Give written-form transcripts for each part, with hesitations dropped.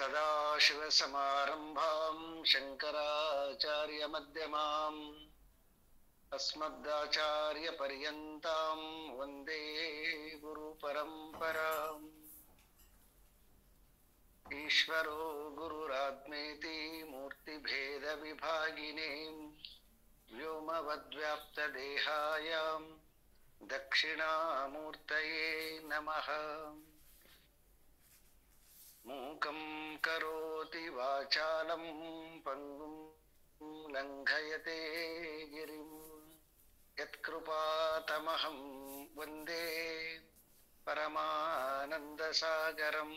ಸದಾಶಿವಸಮಾರಂಭಾಂ ಶಂಕರಾಚಾರ್ಯಮಧ್ಯಮಾಂ ಅಸ್ಮದಾಚಾರ್ಯಪರ್ಯಂತಾಂ ವಂದೇ ಗುರುಪರಂಪರಾಂ. ಈಶ್ವರೋ ಗುರುರಾತ್ಮೇತಿ ಮೂರ್ತಿಭೇದವಿಭಾಗಿನೇ ವ್ಯೋಮವದ್ವ್ಯಾಪ್ತದೇಹಾಯ ದಕ್ಷಿಣಾಮೂರ್ತಯೇ ನಮಃ. ಮೂಕಂ ಕರೋತಿ ವಾಚಾಲಂ ಪಂಗುಂ ಲಂಘಯತೆ ಗಿರಿಂ ಯತ್ಕೃಪಾತಮಹಂ ವಂದೇ ಪರಮಾನಂದಸಾಗರಂ.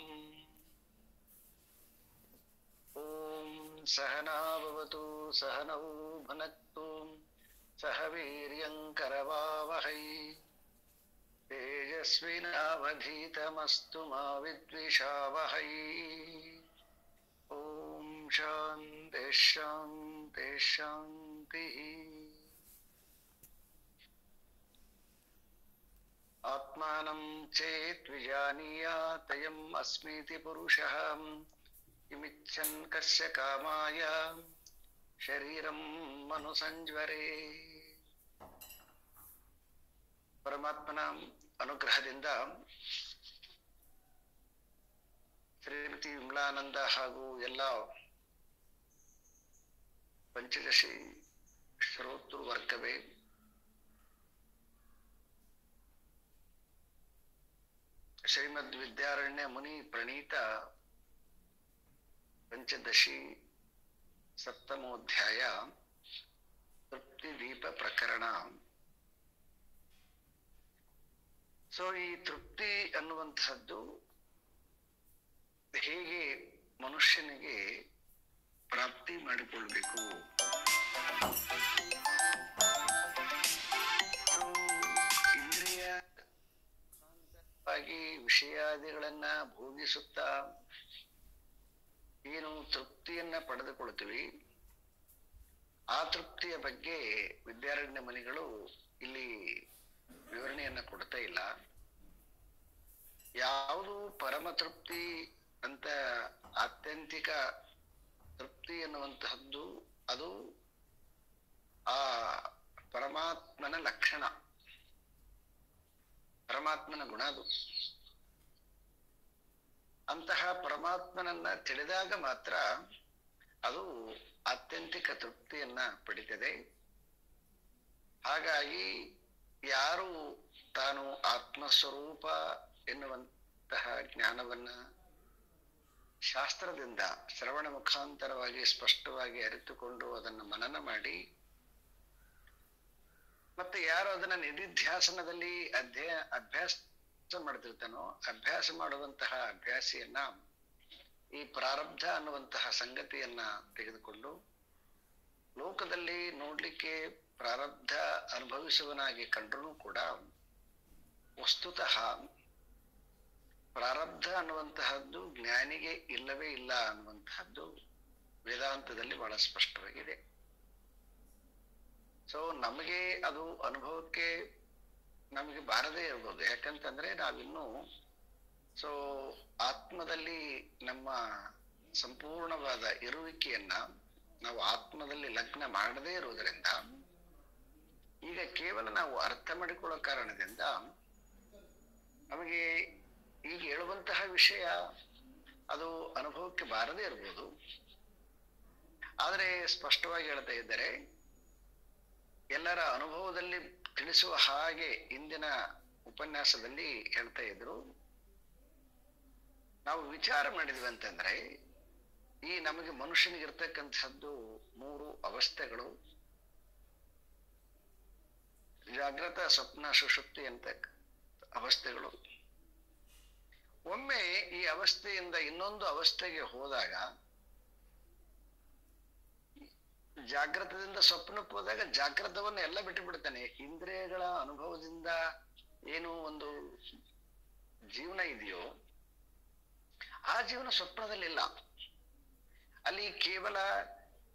ಓಂ ಸಹನಾ ಭವತು ಸಹನೌ ಭುನಕ್ತು ಸಹ ವೀರ್ಯಂ ಕರವಾವಹೈ ತೇಜಸ್ವಿನಾವಧೀತಮಸ್ತು ಮಾ ವಿದ್ವಿಷಾವಹೈ. ಓಂ ಶಾಂತಿ ಶಾಂತಿ ಶಾಂತಿ. ಆತ್ಮಾನಂ ಚೇತ್ ವಿಜಾನೀಯಾತ್ ಅಯಂ ಅಸ್ಮೀತಿ ಪುರುಷಃ ಕಿಮಿಚ್ಛನ್ ಕಸ್ಯ ಕಾಮಾಯ ಶರೀರಂ ಮನುಸಂಜ್ವರೇ. ಪರಮಾತ್ಮನ ಅನುಗ್ರಹದಿಂದ ಶ್ರೀಮತಿ ವಿಮಲಾನಂದ ಹಾಗೂ ಎಲ್ಲ ಪಂಚದಶಿ ಶ್ರೋತೃ ವರ್ಗವೇ ಶ್ರೀಮದ್ ವಿದ್ಯಾರಣ್ಯ ಮುನಿ ಪ್ರಣೀತ ಪಂಚದಶಿ ಸಪ್ತಮೋಧ್ಯಾಯ ತೃಪ್ತಿ ದೀಪ ಪ್ರಕರಣ. ಸೊ ಈ ತೃಪ್ತಿ ಅನ್ನುವಂತಹದ್ದು ಹೇಗೆ ಮನುಷ್ಯನಿಗೆ ಪ್ರಾಪ್ತಿ ಮಾಡಿಕೊಳ್ಬೇಕು, ಇಂದ್ರಿಯವಾಗಿ ವಿಷಯಾದಿಗಳನ್ನ ಭೋಗಿಸುತ್ತಾ ಏನು ತೃಪ್ತಿಯನ್ನ ಪಡೆದುಕೊಳ್ತೀವಿ, ಆ ತೃಪ್ತಿಯ ಬಗ್ಗೆ ವಿದ್ಯಾರಣ್ಯ ಮುನಿಗಳು ಇಲ್ಲಿ ವಿವರಣೆಯನ್ನ ಕೊಡ್ತಾ ಇಲ್ಲ. ಯಾವುದು ಪರಮ ತೃಪ್ತಿ ಅಂತ ಆತ್ಯಂತಿಕ ತೃಪ್ತಿ ಎನ್ನುವಂತಹದ್ದು ಅದು ಆ ಪರಮಾತ್ಮನ ಲಕ್ಷಣ, ಪರಮಾತ್ಮನ ಗುಣ. ಅದು ಅಂತಹ ಪರಮಾತ್ಮನನ್ನ ತಿಳಿದಾಗ ಮಾತ್ರ ಅದು ಆತ್ಯಂತಿಕ ತೃಪ್ತಿಯನ್ನ ಪಡಿತದೆ. ಹಾಗಾಗಿ ಯಾರು ತಾನು ಆತ್ಮಸ್ವರೂಪ ಎನ್ನುವಂತಹ ಜ್ಞಾನವನ್ನ ಶಾಸ್ತ್ರದಿಂದ ಶ್ರವಣ ಮುಖಾಂತರವಾಗಿ ಸ್ಪಷ್ಟವಾಗಿ ಅರಿತುಕೊಂಡು ಅದನ್ನು ಮನನ ಮಾಡಿ, ಮತ್ತೆ ಯಾರು ಅದನ್ನ ನಿಧಿಧ್ಯಾಸನದಲ್ಲಿ ಅಭ್ಯಾಸ ಮಾಡ್ತಿರ್ತಾನೋ, ಅಭ್ಯಾಸ ಮಾಡುವಂತಹ ಅಭ್ಯಾಸಿಯನ್ನ ಈ ಪ್ರಾರಬ್ಧ ಅನ್ನುವಂತಹ ಸಂಗತಿಯನ್ನ ತೆಗೆದುಕೊಂಡು ಲೋಕದಲ್ಲಿ ನೋಡ್ಲಿಕ್ಕೆ ಪ್ರಾರಬ್ಧ ಅನುಭವಿಸುವನಾಗಿ ಕಂಡ್ರೂ ಕೂಡ ವಸ್ತುತಃ ಪ್ರಾರಬ್ಧ ಅನ್ನುವಂತಹದ್ದು ಜ್ಞಾನಿಗೆ ಇಲ್ಲವೇ ಇಲ್ಲ ಅನ್ನುವಂತಹದ್ದು ವೇದಾಂತದಲ್ಲಿ ಬಹಳ ಸ್ಪಷ್ಟವಾಗಿದೆ. ಸೊ ನಮಗೆ ಅದು ಅನುಭವಕ್ಕೆ ನಮಗೆ ಬಾರದೇ ಇರ್ಬೋದು. ಯಾಕಂತಂದ್ರೆ ನಾವಿನ್ನೂ ಸೊ ಆತ್ಮದಲ್ಲಿ ನಮ್ಮ ಸಂಪೂರ್ಣವಾದ ಇರುವಿಕೆಯನ್ನ ನಾವು ಆತ್ಮದಲ್ಲಿ ಲಗ್ನ ಮಾಡದೇ ಇರುವುದರಿಂದ, ಈಗ ಕೇವಲ ನಾವು ಅರ್ಥ ಮಾಡಿಕೊಳ್ಳೋ ಕಾರಣದಿಂದ ನಮಗೆ ಈಗ ಹೇಳುವಂತಹ ವಿಷಯ ಅದು ಅನುಭವಕ್ಕೆ ಬಾರದೇ ಇರ್ಬೋದು. ಆದರೆ ಸ್ಪಷ್ಟವಾಗಿ ಹೇಳ್ತಾ ಇದ್ದಾರೆ, ಎಲ್ಲರ ಅನುಭವದಲ್ಲಿ ತಿಳಿಸುವ ಹಾಗೆ ಇಂದಿನ ಉಪನ್ಯಾಸದಲ್ಲಿ ಹೇಳ್ತಾ ಇದ್ರು. ನಾವು ವಿಚಾರ ಮಾಡಿದ್ವಿ ಅಂತಂದ್ರೆ ಈ ನಮಗೆ ಮನುಷ್ಯನಿಗಿರ್ತಕ್ಕಂಥದ್ದು 3 ಅವಸ್ಥೆಗಳು, ಜಾಗೃತ, ಸ್ವಪ್ನ, ಸುಷುಪ್ತಿ ಅಂತ ಅವಸ್ಥೆಗಳು. ಒಮ್ಮೆ ಈ ಅವಸ್ಥೆಯಿಂದ ಇನ್ನೊಂದು ಅವಸ್ಥೆಗೆ ಹೋದಾಗ, ಜಾಗೃತದಿಂದ ಸ್ವಪ್ನಕ್ಕೆ ಹೋದಾಗ ಜಾಗೃತವನ್ನ ಎಲ್ಲ ಬಿಟ್ಟು ಬಿಡ್ತಾನೆ. ಇಂದ್ರಿಯಗಳ ಅನುಭವದಿಂದ ಏನು ಒಂದು ಜೀವನ ಇದೆಯೋ ಆ ಜೀವನ ಸ್ವಪ್ನದಲ್ಲಿಲ್ಲ. ಅಲ್ಲಿ ಕೇವಲ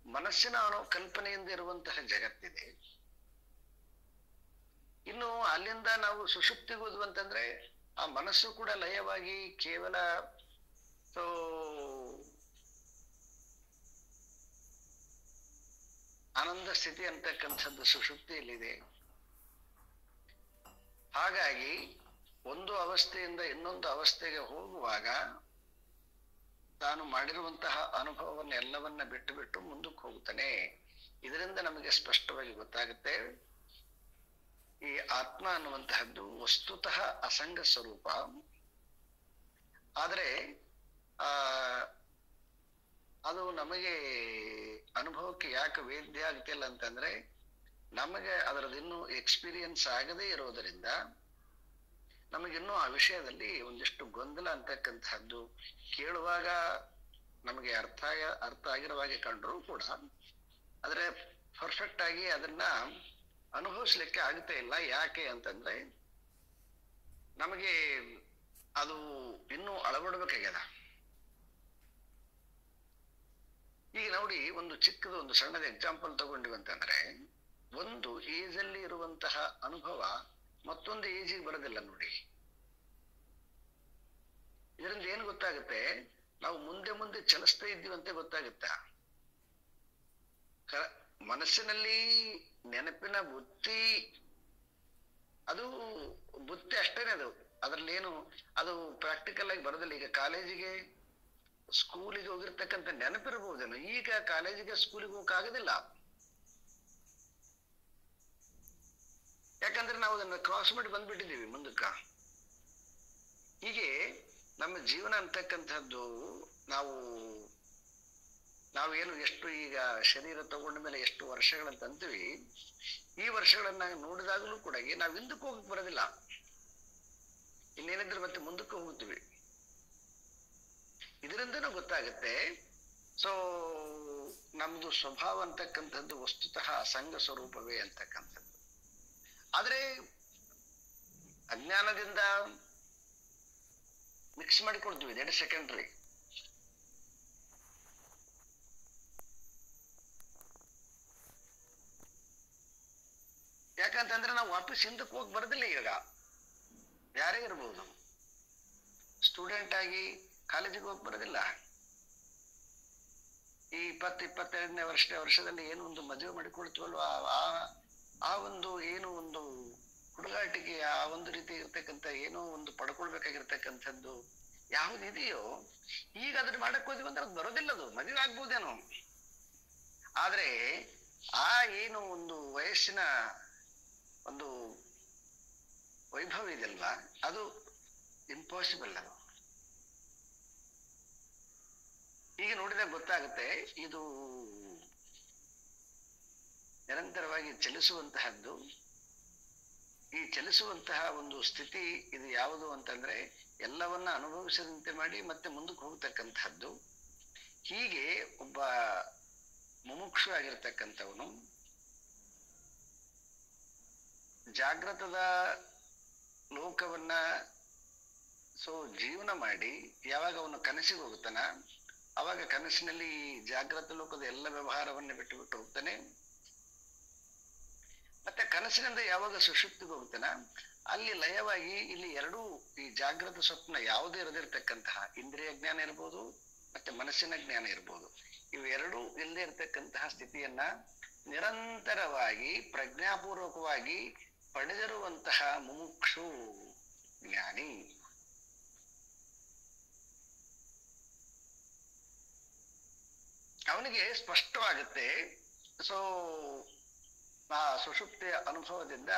ಮನಸ್ಸಿನ ಕಲ್ಪನೆಯಿಂದ ಇರುವಂತಹ ಜಗತ್ತಿದೆ. ಇನ್ನು ಅಲ್ಲಿಂದ ನಾವು ಸುಷುಪ್ತಿಗೆ ಹೋದ್ವಂತಂದ್ರೆ ಆ ಮನಸ್ಸು ಕೂಡ ಲಯವಾಗಿ ಕೇವಲ ಸ್ಥಿತಿ ಅಂತಕ್ಕಂಥದ್ದು ಸುಷುಪ್ತಿಯಲ್ಲಿದೆ. ಹಾಗಾಗಿ ಒಂದು ಅವಸ್ಥೆಯಿಂದ ಇನ್ನೊಂದು ಅವಸ್ಥೆಗೆ ಹೋಗುವಾಗ ತಾನು ಮಾಡಿರುವಂತಹ ಅನುಭವವನ್ನು ಎಲ್ಲವನ್ನ ಬಿಟ್ಟು ಬಿಟ್ಟು ಮುಂದಕ್ಕೆ ಹೋಗ್ತಾನೆ. ಇದರಿಂದ ನಮಗೆ ಸ್ಪಷ್ಟವಾಗಿ ಗೊತ್ತಾಗುತ್ತೆ, ಈ ಆತ್ಮ ಅನ್ನುವಂತಹದ್ದು ವಸ್ತುತಃ ಅಸಂಗ ಸ್ವರೂಪ. ಆದರೆ ಅದು ನಮಗೆ ಅನುಭವಕ್ಕೆ ಯಾಕೆ ವೇದ್ಯ ಆಗ್ತಿಲ್ಲ ಅಂತಂದ್ರೆ, ನಮಗೆ ಅದರದಿನ್ನೂ ಎಕ್ಸ್ಪೀರಿಯನ್ಸ್ ಆಗದೇ ಇರೋದರಿಂದ ನಮಗಿನ್ನೂ ಆ ವಿಷಯದಲ್ಲಿ ಒಂದಿಷ್ಟು ಗೊಂದಲ ಅಂತಕ್ಕಂಥದ್ದು ಕೇಳುವಾಗ ನಮಗೆ ಅರ್ಥ ಆಗಿರುವಾಗೆ ಕಂಡ್ರೂ ಕೂಡ ಆದ್ರೆ ಪರ್ಫೆಕ್ಟ್ ಆಗಿ ಅದನ್ನ ಅನುಭವಿಸ್ಲಿಕ್ಕೆ ಆಗ್ತಾ ಇಲ್ಲ. ಯಾಕೆ ಅಂತಂದ್ರೆ ನಮಗೆ ಅದು ಇನ್ನೂ ಅಳವಡ್ಬೇಕಾಗ್ಯದ. ಈಗ ನೋಡಿ, ಒಂದು ಚಿಕ್ಕದು ಒಂದು ಸಣ್ಣದ ಎಕ್ಸಾಂಪಲ್ ತಗೊಂಡಿವಿ ಅಂತಂದ್ರೆ, ಒಂದು ಏಜ್ ಅಲ್ಲಿ ಇರುವಂತಹ ಅನುಭವ ಮತ್ತೊಂದು ಏಜಿಗೆ ಬರೋದಿಲ್ಲ ನೋಡಿ. ಇದರಿಂದ ಏನು ಗೊತ್ತಾಗುತ್ತೆ, ನಾವು ಮುಂದೆ ಮುಂದೆ ಚಲಿಸ್ತಾ ಇದ್ದೀವಂತೆ ಗೊತ್ತಾಗುತ್ತಾ. ಮನಸ್ಸಿನಲ್ಲಿ ನೆನಪಿನ ಬುತ್ತಿ, ಅದು ಬುತ್ತಿ ಅಷ್ಟೇನೆ. ಅದ್ರಲ್ಲಿ ಏನು ಅದು ಪ್ರಾಕ್ಟಿಕಲ್ ಆಗಿ ಬರೋದಿಲ್ಲ. ಈಗ ಕಾಲೇಜಿಗೆ ಸ್ಕೂಲಿಗೆ ಹೋಗಿರ್ತಕ್ಕಂಥ ನೆನಪಿರ್ಬಹುದೇನು, ಈಗ ಕಾಲೇಜಿಗೆ ಸ್ಕೂಲಿಗೆ ಹೋಗಕ್ಕಾಗೋದಿಲ್ಲ. ಯಾಕಂದ್ರೆ ನಾವು ಅದನ್ನ ಕ್ರಾಸ್ ಮಾಡಿ ಬಂದ್ಬಿಟ್ಟಿದ್ದೀವಿ ಮುಂದಕ್ಕ. ಹೀಗೆ ನಮ್ಮ ಜೀವನ ಅಂತಕ್ಕಂಥದ್ದು ನಾವೇನು ಎಷ್ಟು ಈಗ ಶರೀರ ತಗೊಂಡ ಮೇಲೆ ಎಷ್ಟು ವರ್ಷಗಳಂತ ಅಂತೀವಿ, ಈ ವರ್ಷಗಳನ್ನ ನೋಡಿದಾಗಲೂ ಕೂಡ ನಾವು ಹಿಂದಕ್ಕೆ ಹೋಗಕ್ ಬರೋದಿಲ್ಲ. ಇನ್ನೇನಿದ್ರೆ ಮತ್ತೆ ಮುಂದಕ್ಕೆ ಹೋಗ್ತೀವಿ. ಇದರಿಂದನೂ ಗೊತ್ತಾಗುತ್ತೆ. ಸೊ ನಮ್ದು ಸ್ವಭಾವ ಅಂತಕ್ಕಂಥದ್ದು ವಸ್ತುತಃ ಅಸಂಗ ಸ್ವರೂಪವೇ ಅಂತಕ್ಕಂಥದ್ದು. ಆದ್ರೆ ಅಜ್ಞಾನದಿಂದ ಮಿಕ್ಸ್ ಮಾಡಿಕೊಡ್ತೀವಿ, ದಟ್ ಇಸ್ ಸೆಕೆಂಡ್ರಿ. ಯಾಕಂತಂದ್ರೆ ನಾವು ವಾಪಸ್ ಹಿಂದಕ್ಕೆ ಹೋಗಿ ಬರೋದಿಲ್ಲ. ಈಗ ಯಾರೇ ಇರ್ಬೋದು, ಸ್ಟೂಡೆಂಟ್ ಆಗಿ ಕಾಲೇಜಿಗೆ ಹೋಗಿ ಬರೋದಿಲ್ಲ. ಈ 20-22ನೇ ವರ್ಷದಲ್ಲಿ ಏನು ಒಂದು ಮದುವೆ ಮಾಡಿಕೊಳ್ತೀವಲ್ವ, ಆ ಒಂದು ಏನು ಒಂದು ಹುಡುಗಾಟಿಗೆ ಆ ಒಂದು ರೀತಿ ಇರ್ತಕ್ಕಂಥ ಏನೋ ಒಂದು ಪಡ್ಕೊಳ್ಬೇಕಾಗಿರ್ತಕ್ಕಂಥದ್ದು ಯಾವುದಿದೆಯೋ, ಈಗ ಅದನ್ನ ಮಾಡಕ್ ಹೋದ್ವಿ ಅಂದ್ರೆ ಅದು ಬರೋದಿಲ್ಲ. ಅದು ಮದುವೆ ಆಗ್ಬೋದೇನೋ, ಆದ್ರೆ ಆ ಏನು ಒಂದು ವಯಸ್ಸಿನ ಒಂದು ವೈಭವ ಇದೆಯಲ್ವಾ, ಅದು ಇಂಪಾಸಿಬಲ್. ಅದು ಈಗ ನೋಡಿದಾಗ ಗೊತ್ತಾಗುತ್ತೆ, ಇದು ನಿರಂತರವಾಗಿ ಚಲಿಸುವಂತಹದ್ದು. ಈ ಚಲಿಸುವಂತಹ ಒಂದು ಸ್ಥಿತಿ ಇದು ಯಾವುದು ಅಂತಂದ್ರೆ, ಎಲ್ಲವನ್ನ ಅನುಭವಿಸದಂತೆ ಮಾಡಿ ಮತ್ತೆ ಮುಂದಕ್ಕೆ ಹೋಗ್ತಕ್ಕಂಥದ್ದು. ಹೀಗೆ ಒಬ್ಬ ಮುಮುಕ್ಷು ಆಗಿರ್ತಕ್ಕಂಥವನು ಜಾಗೃತದ ಲೋಕವನ್ನ ಜೀವನ ಮಾಡಿ ಯಾವಾಗ ಅವನು ಕನಸಿಗೆ ಹೋಗ್ತಾನ, ಅವಾಗ ಕನಸಿನಲ್ಲಿ ಜಾಗೃತ ಲೋಕದ ಎಲ್ಲ ವ್ಯವಹಾರವನ್ನ ಬಿಟ್ಟು ಬಿಟ್ಟು ಹೋಗ್ತಾನೆ. ಮತ್ತೆ ಕನಸಿನಿಂದ ಯಾವಾಗ ಸುಷುಪ್ತಿಗೆ ಹೋಗ್ತಾನ, ಅಲ್ಲಿ ಲಯವಾಗಿ ಇಲ್ಲಿ ಎರಡೂ, ಈ ಜಾಗೃತ ಸ್ವಪ್ನ ಯಾವುದೇ ಇರದಿರ್ತಕ್ಕಂತಹ ಇಂದ್ರಿಯ ಜ್ಞಾನ ಇರ್ಬೋದು ಮತ್ತೆ ಮನಸ್ಸಿನ ಜ್ಞಾನ ಇರ್ಬೋದು, ಇವೆರಡೂ ಇಲ್ಲದೆ ಇರತಕ್ಕಂತಹ ಸ್ಥಿತಿಯನ್ನ ನಿರಂತರವಾಗಿ ಪ್ರಜ್ಞಾಪೂರ್ವಕವಾಗಿ ಪಡೆದಿರುವಂತಹ ಮುಮುಕ್ಷು ಜ್ಞಾನಿ. ಅವನಿಗೆ ಸ್ಪಷ್ಟವಾಗುತ್ತೆ. ಸೊ ಆ ಸುಷುಪ್ತಿಯ ಅನುಭವದಿಂದ,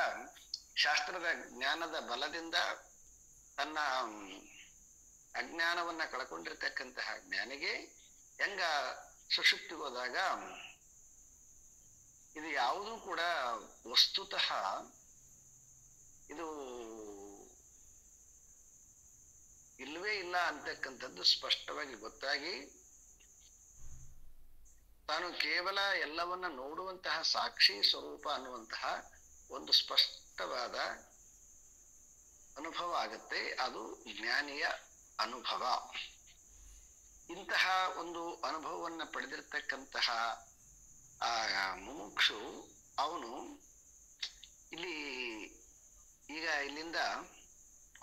ಶಾಸ್ತ್ರದ ಜ್ಞಾನದ ಬಲದಿಂದ ತನ್ನ ಅಜ್ಞಾನವನ್ನ ಕಳ್ಕೊಂಡಿರ್ತಕ್ಕಂತಹ ಜ್ಞಾನಿಗೆ ಹೆಂಗ ಸುಷುಪ್ತಿಗೆ ಹೋದಾಗ ಇದು ಯಾವುದೂ ಕೂಡ ವಸ್ತುತಃ ಇದು ಇಲ್ಲವೇ ಇಲ್ಲ ಅಂತಕ್ಕಂಥದ್ದು ಸ್ಪಷ್ಟವಾಗಿ ಗೊತ್ತಾಗಿ, ತಾನು ಕೇವಲ ಎಲ್ಲವನ್ನ ನೋಡುವಂತಹ ಸಾಕ್ಷಿ ಸ್ವರೂಪ ಅನ್ನುವಂತಹ ಒಂದು ಸ್ಪಷ್ಟವಾದ ಅನುಭವ ಆಗುತ್ತೆ. ಅದು ಜ್ಞಾನಿಯ ಅನುಭವ. ಇಂತಹ ಒಂದು ಅನುಭವವನ್ನ ಪಡೆದಿರ್ತಕ್ಕಂತಹ ಆ ಮುಮುಕ್ಷು ಅವನು ಇಲ್ಲಿಂದ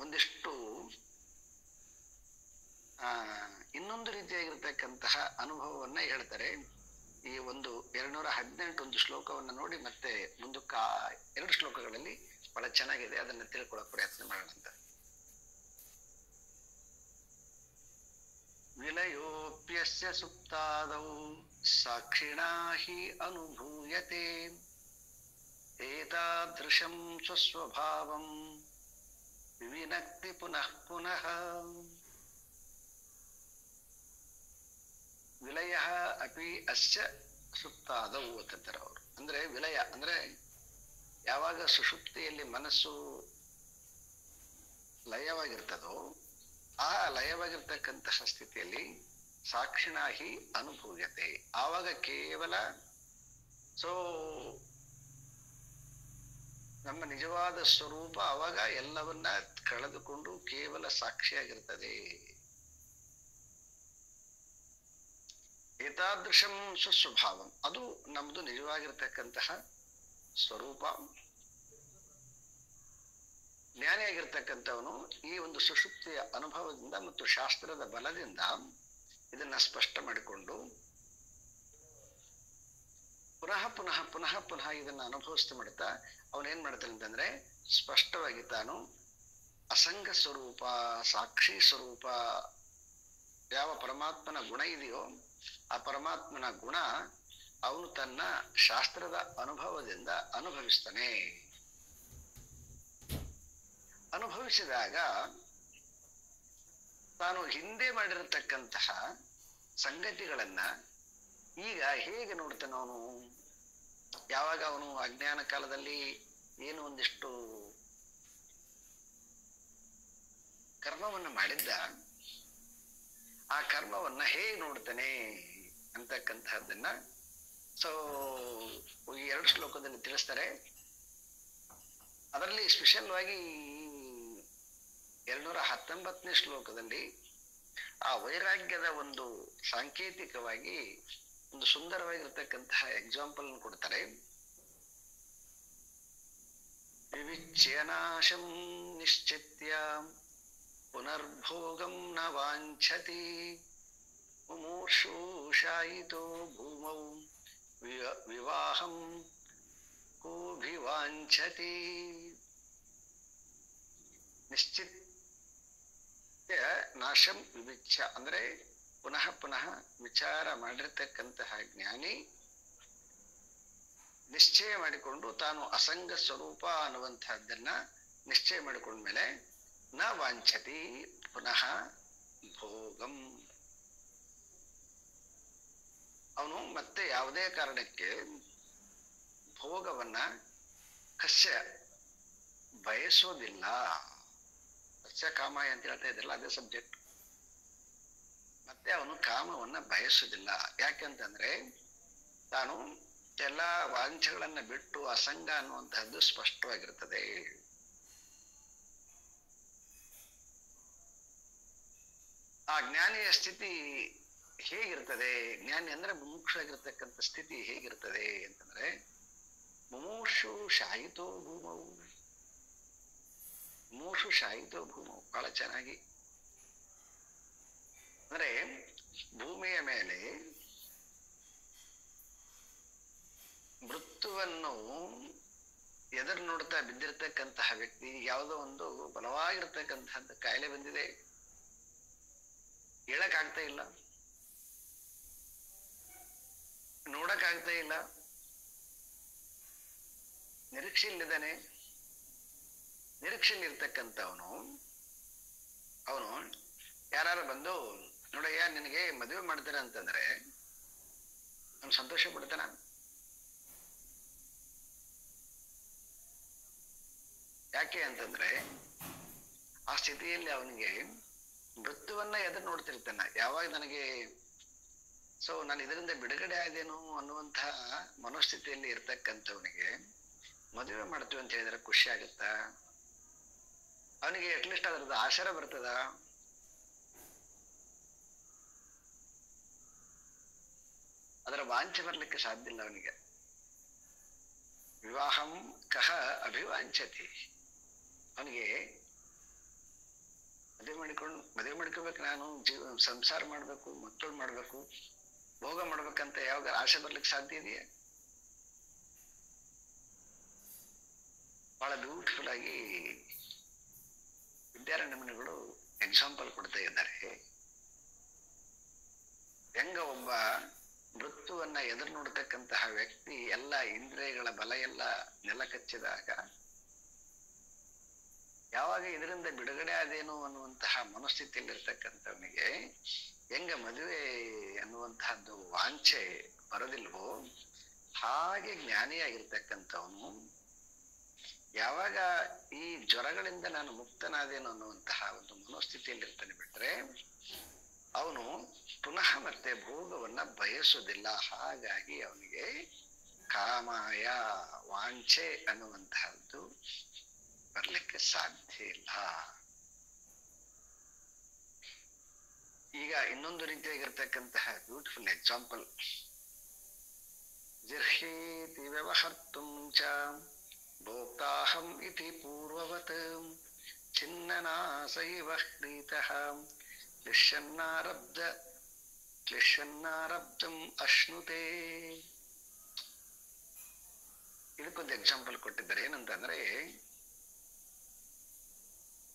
ಒಂದಿಷ್ಟು ಇನ್ನೊಂದು ರೀತಿಯಾಗಿರ್ತಕ್ಕಂತಹ ಅನುಭವವನ್ನ ಹೇಳ್ತಾರೆ. ಈ ಒಂದು 218 ಒಂದು ಶ್ಲೋಕವನ್ನು ನೋಡಿ ಮತ್ತೆ ಮುಂದಕ್ಕ 2 ಶ್ಲೋಕಗಳಲ್ಲಿ ಬಹಳ ಚೆನ್ನಾಗಿದೆ, ಅದನ್ನ ತಿಳ್ಕೊಳ್ಳೋ ಪ್ರಯತ್ನ ಮಾಡೋಣ ಅಂತ. ವಿಲಯೋಪ್ಯಸ್ಯ ಸುಪ್ತಾದೌ ಸಾಕ್ಷಿಣಾ ಹಿ ಅನುಭೂಯತೆ ಏತಾದೃಶಂ ಸ್ವಸ್ವಭಾವಂ ವಿವಿನಕ್ತಿ ಪುನಃ ಪುನಃ. ವಿಲಯ ಅಪಿ ಅಸ್ಯ ಸುಪ್ತಾದವು ಅಂತಾರೆ ಅವರು. ಅಂದ್ರೆ ವಿಲಯ ಅಂದ್ರೆ ಯಾವಾಗ ಸುಷುಪ್ತಿಯಲ್ಲಿ ಮನಸ್ಸು ಲಯವಾಗಿರ್ತದೋ ಆ ಲಯವಾಗಿರ್ತಕ್ಕಂತಹ ಸ್ಥಿತಿಯಲ್ಲಿ ಸಾಕ್ಷಿಣಾಹಿ ಅನುಭೂಯತೆ, ಆವಾಗ ಕೇವಲ ನಮ್ಮ ನಿಜವಾದ ಸ್ವರೂಪ ಆವಾಗ ಎಲ್ಲವನ್ನ ಕಳೆದುಕೊಂಡು ಕೇವಲ ಸಾಕ್ಷಿಯಾಗಿರ್ತದೆ. ಏತಾದೃಶಂ ಸ್ವಸ್ವಭಾವಂ, ಅದು ನಮ್ದು ನಿಜವಾಗಿರ್ತಕ್ಕಂತಹ ಸ್ವರೂಪ. ಜ್ಞಾನಿಯಾಗಿರ್ತಕ್ಕಂಥವನು ಈ ಒಂದು ಸುಷುಪ್ತಿಯ ಅನುಭವದಿಂದ ಮತ್ತು ಶಾಸ್ತ್ರದ ಬಲದಿಂದ ಇದನ್ನ ಸ್ಪಷ್ಟ ಮಾಡಿಕೊಂಡು ಪುನಃ ಪುನಃ ಪುನಃ ಪುನಃ ಇದನ್ನ ಅನುಭವಿಸ್ತಾ ಮಾಡ್ತಾ ಅವನೇನ್ ಮಾಡ್ತಾನೆ ಅಂತಂದ್ರೆ ಸ್ಪಷ್ಟವಾಗಿ ತಾನು ಅಸಂಗ ಸ್ವರೂಪ, ಸಾಕ್ಷಿ ಸ್ವರೂಪ, ಯಾವ ಪರಮಾತ್ಮನ ಗುಣ ಇದೆಯೋ ಆ ಪರಮಾತ್ಮನ ಗುಣ ಅವನು ತನ್ನ ಶಾಸ್ತ್ರದ ಅನುಭವದಿಂದ ಅನುಭವಿಸ್ತಾನೆ. ಅನುಭವಿಸಿದಾಗ ತಾನು ಹಿಂದೆ ಮಾಡಿರತಕ್ಕಂತಹ ಸಂಗತಿಗಳನ್ನ ಈಗ ಹೇಗೆ ನೋಡ್ತಾನ ಅವನು. ಯಾವಾಗ ಅವನು ಅಜ್ಞಾನ ಕಾಲದಲ್ಲಿ ಏನು ಒಂದಿಷ್ಟು ಕರ್ಮವನ್ನ ಮಾಡಿದ್ದ, ಆ ಕರ್ಮವನ್ನ ಹೇಗೆ ನೋಡ್ತಾನೆ ಅಂತಕ್ಕಂತಹದ್ದನ್ನ ಈ 2 ಶ್ಲೋಕದಲ್ಲಿ ತಿಳಿಸ್ತಾರೆ. ಅದರಲ್ಲಿ ಸ್ಪೆಷಲ್ವಾಗಿ 219ನೇ ಶ್ಲೋಕದಲ್ಲಿ ಆ ವೈರಾಗ್ಯದ ಒಂದು ಸಾಂಕೇತಿಕವಾಗಿ ಒಂದು ಸುಂದರವಾಗಿರ್ತಕ್ಕಂತಹ ಎಕ್ಸಾಂಪಲ್ ಕೊಡ್ತಾರೆ. ವಿವಿಚ್ಯನಾಶಂ ನಿಶ್ಚಿತ್ಯ ಪುನರ್ಭೋಗಂ ನ ವಾಂಛತಿ ಮುಮೂರ್ಷು ಶಾಯಿತೋ ಭೂಮೌ ವಿವಾಹಂ ಕೋಭಿವಾಂಛತಿ. ನಿಶ್ಚಿತ್ಯ ನಾಶಂ ವಿವಿಚ್ಛ ಅಂದ್ರೆ ಪುನಃ ಪುನಃ ವಿಚಾರ ಮಾಡಿರ್ತಕ್ಕಂತಹ ಜ್ಞಾನಿ ನಿಶ್ಚಯ ಮಾಡಿಕೊಂಡು ತಾನು ಅಸಂಗ ಸ್ವರೂಪ ಅನ್ನುವಂತಹದ್ದನ್ನ ನಿಶ್ಚಯ ಮಾಡಿಕೊಂಡ್ಮೇಲೆ ನ ವಾಂಛತಿ ಪುನಃ ಭೋಗಂ, ಅವನು ಮತ್ತೆ ಯಾವುದೇ ಕಾರಣಕ್ಕೆ ಭೋಗವನ್ನ ಕಸ್ಯ ಬಯಸೋದಿಲ್ಲ. ಕಸ್ಯ ಕಾಮಾಯ ಅಂತ ಹೇಳ್ತಾ ಇದ್ರಲ್ಲ, ಅದೇ ಸಬ್ಜೆಕ್ಟ್. ಮತ್ತೆ ಅವನು ಕಾಮವನ್ನ ಬಯಸುವುದಿಲ್ಲ. ಯಾಕೆಂತಂದ್ರೆ ತಾನು ಎಲ್ಲಾ ವಾಂಛೆಗಳನ್ನ ಬಿಟ್ಟು ಅಸಂಗ ಅನ್ನುವಂತಹದ್ದು ಸ್ಪಷ್ಟವಾಗಿರ್ತದೆ. ಆ ಜ್ಞಾನಿಯ ಸ್ಥಿತಿ ಹೇಗಿರ್ತದೆ, ಜ್ಞಾನಿ ಅಂದ್ರೆ ಮುಮುಕ್ಷು ಆಗಿರ್ತಕ್ಕಂಥ ಸ್ಥಿತಿ ಹೇಗಿರ್ತದೆ ಅಂತಂದ್ರೆ ಮುಮೂರ್ಷು ಶಾಯಿತೋ ಭೂಮವು, ಮುಮೂರ್ಷು ಶಾಯಿತೋ ಭೂಮವು ಬಹಳ ಚೆನ್ನಾಗಿ ಅಂದ್ರೆ ಭೂಮಿಯ ಮೇಲೆ ಮೃತ್ಯುವನ್ನು ಎದುರು ನೋಡ್ತಾ ಬಿದ್ದಿರ್ತಕ್ಕಂತಹ ವ್ಯಕ್ತಿ, ಯಾವುದೋ ಒಂದು ಬಲವಾಗಿರ್ತಕ್ಕಂತಹದ್ದು ಕಾಯಿಲೆ ಬಂದಿದೆ, ಹೇಳಕ್ಕಾಗ್ತಾ ಇಲ್ಲ, ನೋಡಕ್ಕಾಗ್ತಾ ಇಲ್ಲ, ನಿರೀಕ್ಷೆಯಲ್ಲಿದ್ದಾನೆ. ನಿರೀಕ್ಷೆಯಲ್ಲಿರ್ತಕ್ಕಂಥವನು ಅವನು ಯಾರು ಬಂದು ನೋಡಯ್ಯ ನಿನಗೆ ಮದುವೆ ಮಾಡ್ತಾರೆ ಅಂತಂದ್ರೆ ಅವನು ಸಂತೋಷ ಪಡ್ತಾನ? ಯಾಕೆ ಅಂತಂದ್ರೆ ಆ ಸ್ಥಿತಿಯಲ್ಲಿ ಅವನಿಗೆ ಮೃತ್ಯುವನ್ನ ಎದುರು ನೋಡ್ತಿರ್ತಾನ. ಯಾವಾಗ ನನಗೆ ನಾನು ಇದರಿಂದ ಬಿಡುಗಡೆ ಆದೇನು ಅನ್ನುವಂತಹ ಮನೋಸ್ಥಿತಿಯಲ್ಲಿ ಇರ್ತಕ್ಕಂಥವನಿಗೆ ಮದುವೆ ಮಾಡ್ತೀವಿ ಅಂತ ಹೇಳಿದ್ರೆ ಖುಷಿ ಆಗುತ್ತಾ? ಅವನಿಗೆ ಅಟ್ಲೀಸ್ಟ್ ಅದರದ್ದು ಆಶರ ಬರ್ತದ? ಅದರ ವಾಂಛೆ ಬರ್ಲಿಕ್ಕೆ ಸಾಧ್ಯ ಇಲ್ಲ ಅವನಿಗೆ. ವಿವಾಹಂ ಕಹ ಅಭಿವಾಂಛತಿ, ಅವನಿಗೆ ಮದುವೆ ಮಾಡ್ಕೋಬೇಕು, ನಾನು ಸಂಸಾರ ಮಾಡ್ಬೇಕು, ಮಕ್ಕಳು ಮಾಡ್ಬೇಕು, ಭೋಗ ಮಾಡ್ಬೇಕಂತ ಯಾವಾಗ ಆಸೆ ಬರ್ಲಿಕ್ಕೆ ಸಾಧ್ಯ ಇದೆಯಾ? ಬಹಳ ಬ್ಯೂಟಿಫುಲ್ ಆಗಿ ವಿದ್ಯಾರಣ್ಯ ಮುನಿಗಳು ಎಕ್ಸಾಂಪಲ್ ಕೊಡ್ತಾ ಇದ್ದಾರೆ. ಹೆಂಗ ಒಬ್ಬ ಮೃತ್ಯುವನ್ನ ಎದುರು ನೋಡ್ತಕ್ಕಂತಹ ವ್ಯಕ್ತಿ ಎಲ್ಲ ಇಂದ್ರಿಯಗಳ ಬಲ ಎಲ್ಲ ನೆಲ ಕಚ್ಚಿದಾಗ ಯಾವಾಗ ಇದರಿಂದ ಬಿಡುಗಡೆ ಆದೇನು ಅನ್ನುವಂತಹ ಮನಸ್ಥಿತಿಯಲ್ಲಿರ್ತಕ್ಕಂಥವನಿಗೆ ಹೆಂಗ ಮದುವೆ ಅನ್ನುವಂತಹದ್ದು ವಾಂಛೆ ಬರೋದಿಲ್ವೋ ಹಾಗೆ ಜ್ಞಾನಿಯಾಗಿರ್ತಕ್ಕಂಥವನು ಯಾವಾಗ ಈ ಜ್ವರಗಳಿಂದ ನಾನು ಮುಕ್ತನಾದೇನು ಅನ್ನುವಂತಹ ಒಂದು ಮನೋಸ್ಥಿತಿಯಲ್ಲಿರ್ತಾನೆ ಬಿಟ್ರೆ ಅವನು ಪುನಃ ಮತ್ತೆ ಭೋಗವನ್ನ ಬಯಸುವುದಿಲ್ಲ. ಹಾಗಾಗಿ ಅವನಿಗೆ ಕಾಮಾಯ ವಾಂಛೆ ಅನ್ನುವಂತಹದ್ದು ಬರ್ಲಿಕ್ಕೆ ಸಾಧ್ಯ ಇಲ್ಲ. ಈಗ ಇನ್ನೊಂದು ರೀತಿಯಾಗಿರ್ತಕ್ಕಂತಹ ಬ್ಯೂಟಿಫುಲ್ ಎಕ್ಸಾಂಪಲ್, ಜರ್ಹೇತಿ ವ್ಯವಹರ್ತುಂ ಚ ಭೋಕ್ತಾಹಂ ಇತಿ ಪೂರ್ವವತ್ ಚಿನ್ನನಾಸೈವ ಹ್ರೀತಃ ಕ್ಲಿಶನ್ನಾರಬ್ಧಂ ಅಶ್ನುತೆ. ಇದಕ್ಕೊಂದು ಎಕ್ಸಾಂಪಲ್ ಕೊಟ್ಟಿದ್ದಾರೆ. ಏನಂತಂದ್ರೆ,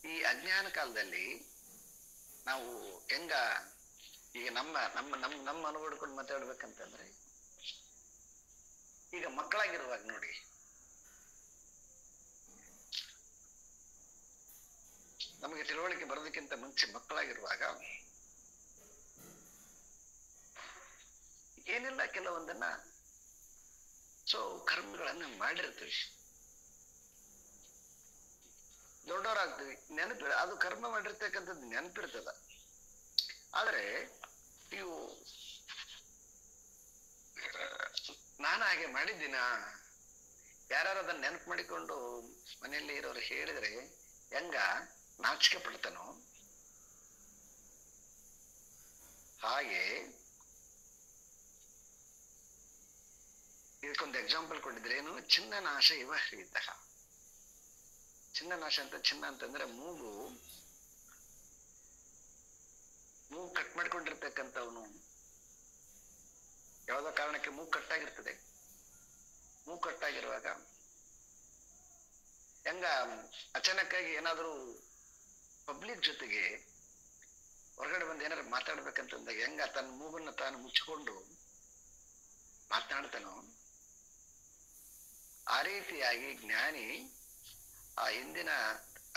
ಈ ಅಜ್ಞಾನ ಕಾಲದಲ್ಲಿ ನಾವು ಹೆಂಗ ಈಗ ನಮ್ಮ ನಮ್ಮ ನಮ್ಮ ನಮ್ಮ ಅನುಭವಿಕೊಂಡು ಮಾತಾಡ್ಬೇಕಂತಂದ್ರೆ, ಈಗ ಮಕ್ಕಳಾಗಿರುವಾಗ ನೋಡಿ, ನಮಗೆ ತಿಳುವಳಿಕೆ ಬರೋದಕ್ಕಿಂತ ಮುಂಚೆ ಮಕ್ಕಳಾಗಿರುವಾಗ ಏನಿಲ್ಲ ಕೆಲವೊಂದನ್ನ ಕರ್ಮಗಳನ್ನ ಮಾಡಿರ್ತೀವಿ. ದೊಡ್ಡವರಾಗ್ತೀವಿ, ನೆನಪಿ ಅದು ಕರ್ಮ ಮಾಡಿರ್ತಕ್ಕಂಥದ್ದು ನೆನಪಿರ್ತದ. ಆದ್ರೆ ಇವು ನಾನು ಹಾಗೆ ಮಾಡಿದ್ದೀನ ಯಾರು ಅದನ್ನ ನೆನಪು ಮಾಡಿಕೊಂಡು ಮನೆಯಲ್ಲಿ ಇರೋರು ಹೇಳಿದ್ರೆ ಹೆಂಗ ನಾಚಿಕೆ ಪಡ್ತಾನೋ ಹಾಗೆ ಇದಕ್ಕೊಂದು ಎಕ್ಸಾಂಪಲ್ ಕೊಟ್ಟಿದ್ರೆ ಏನು, ಚಿನ್ನನಾಶ ಇವ ಹ್ರೀತಃ. ಚಿನ್ನನಾಶ ಅಂತ, ಚಿನ್ನ ಅಂತಂದ್ರೆ ಮೂಗು ಕಟ್ ಮಾಡ್ಕೊಂಡಿರ್ತಕ್ಕಂಥವನು ಯಾವ್ದೋ ಕಾರಣಕ್ಕೆ ಮೂಗು ಕಟ್ಟಾಗಿರ್ತದೆ. ಮೂಗು ಕಟ್ಟಾಗಿರುವಾಗ ಹೆಂಗ ಅಚಾನಕ್ಕಾಗಿ ಏನಾದ್ರು ಪಬ್ಲಿಕ್ ಜೊತೆಗೆ ಹೊರಗಡೆ ಬಂದು ಏನಾದ್ರು ಮಾತಾಡ್ಬೇಕಂತಂದಾಗ ಹೆಂಗ ತನ್ನ ಮೂಗನ್ನ ತಾನು ಮುಚ್ಚಿಕೊಂಡು ಮಾತನಾಡ್ತಾನೋ ಆ ರೀತಿಯಾಗಿ ಜ್ಞಾನಿ ಆ ಹಿಂದಿನ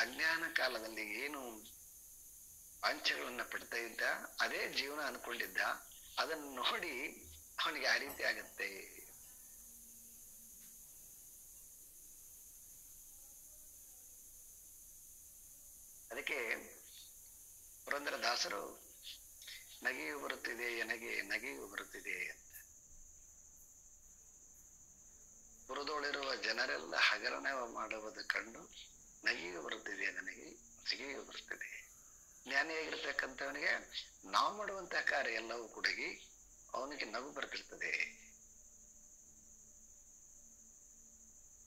ಅಜ್ಞಾನ ಕಾಲದಲ್ಲಿ ಏನು ವಾಂಛೆಗಳನ್ನ ಪಡ್ತಾ ಇದ್ದ, ಅದೇ ಜೀವನ ಅನ್ಕೊಂಡಿದ್ದ, ಅದನ್ನು ನೋಡಿ ಅವನಿಗೆ ಆ ರೀತಿ ಆಗತ್ತೆ. ಅದಕ್ಕೆ ಪುರಂದರದಾಸರು ನಗೆಯು ಬರುತ್ತಿದೆ ಎನಗೆ ನಗೆಯು ಬರುತ್ತಿದೆ ಅಂತ. ಪುರದೊಳಿರುವ ಜನರೆಲ್ಲ ಹಗರಣವ ಮಾಡುವುದು ಕಂಡು ನಗೆಯು ಬರುತ್ತಿದೆ ನನಗೆ ನಗೆಯು ಬರುತ್ತಿದೆ. ಜ್ಞಾನಿಯಾಗಿರ್ತಕ್ಕಂಥವನಿಗೆ ನಾವು ಮಾಡುವಂತಹ ಕಾರ್ಯ ಎಲ್ಲವೂ ಕೂಡಗಿ ಅವನಿಗೆ ನಗು ಬರ್ತಿರ್ತದೆ.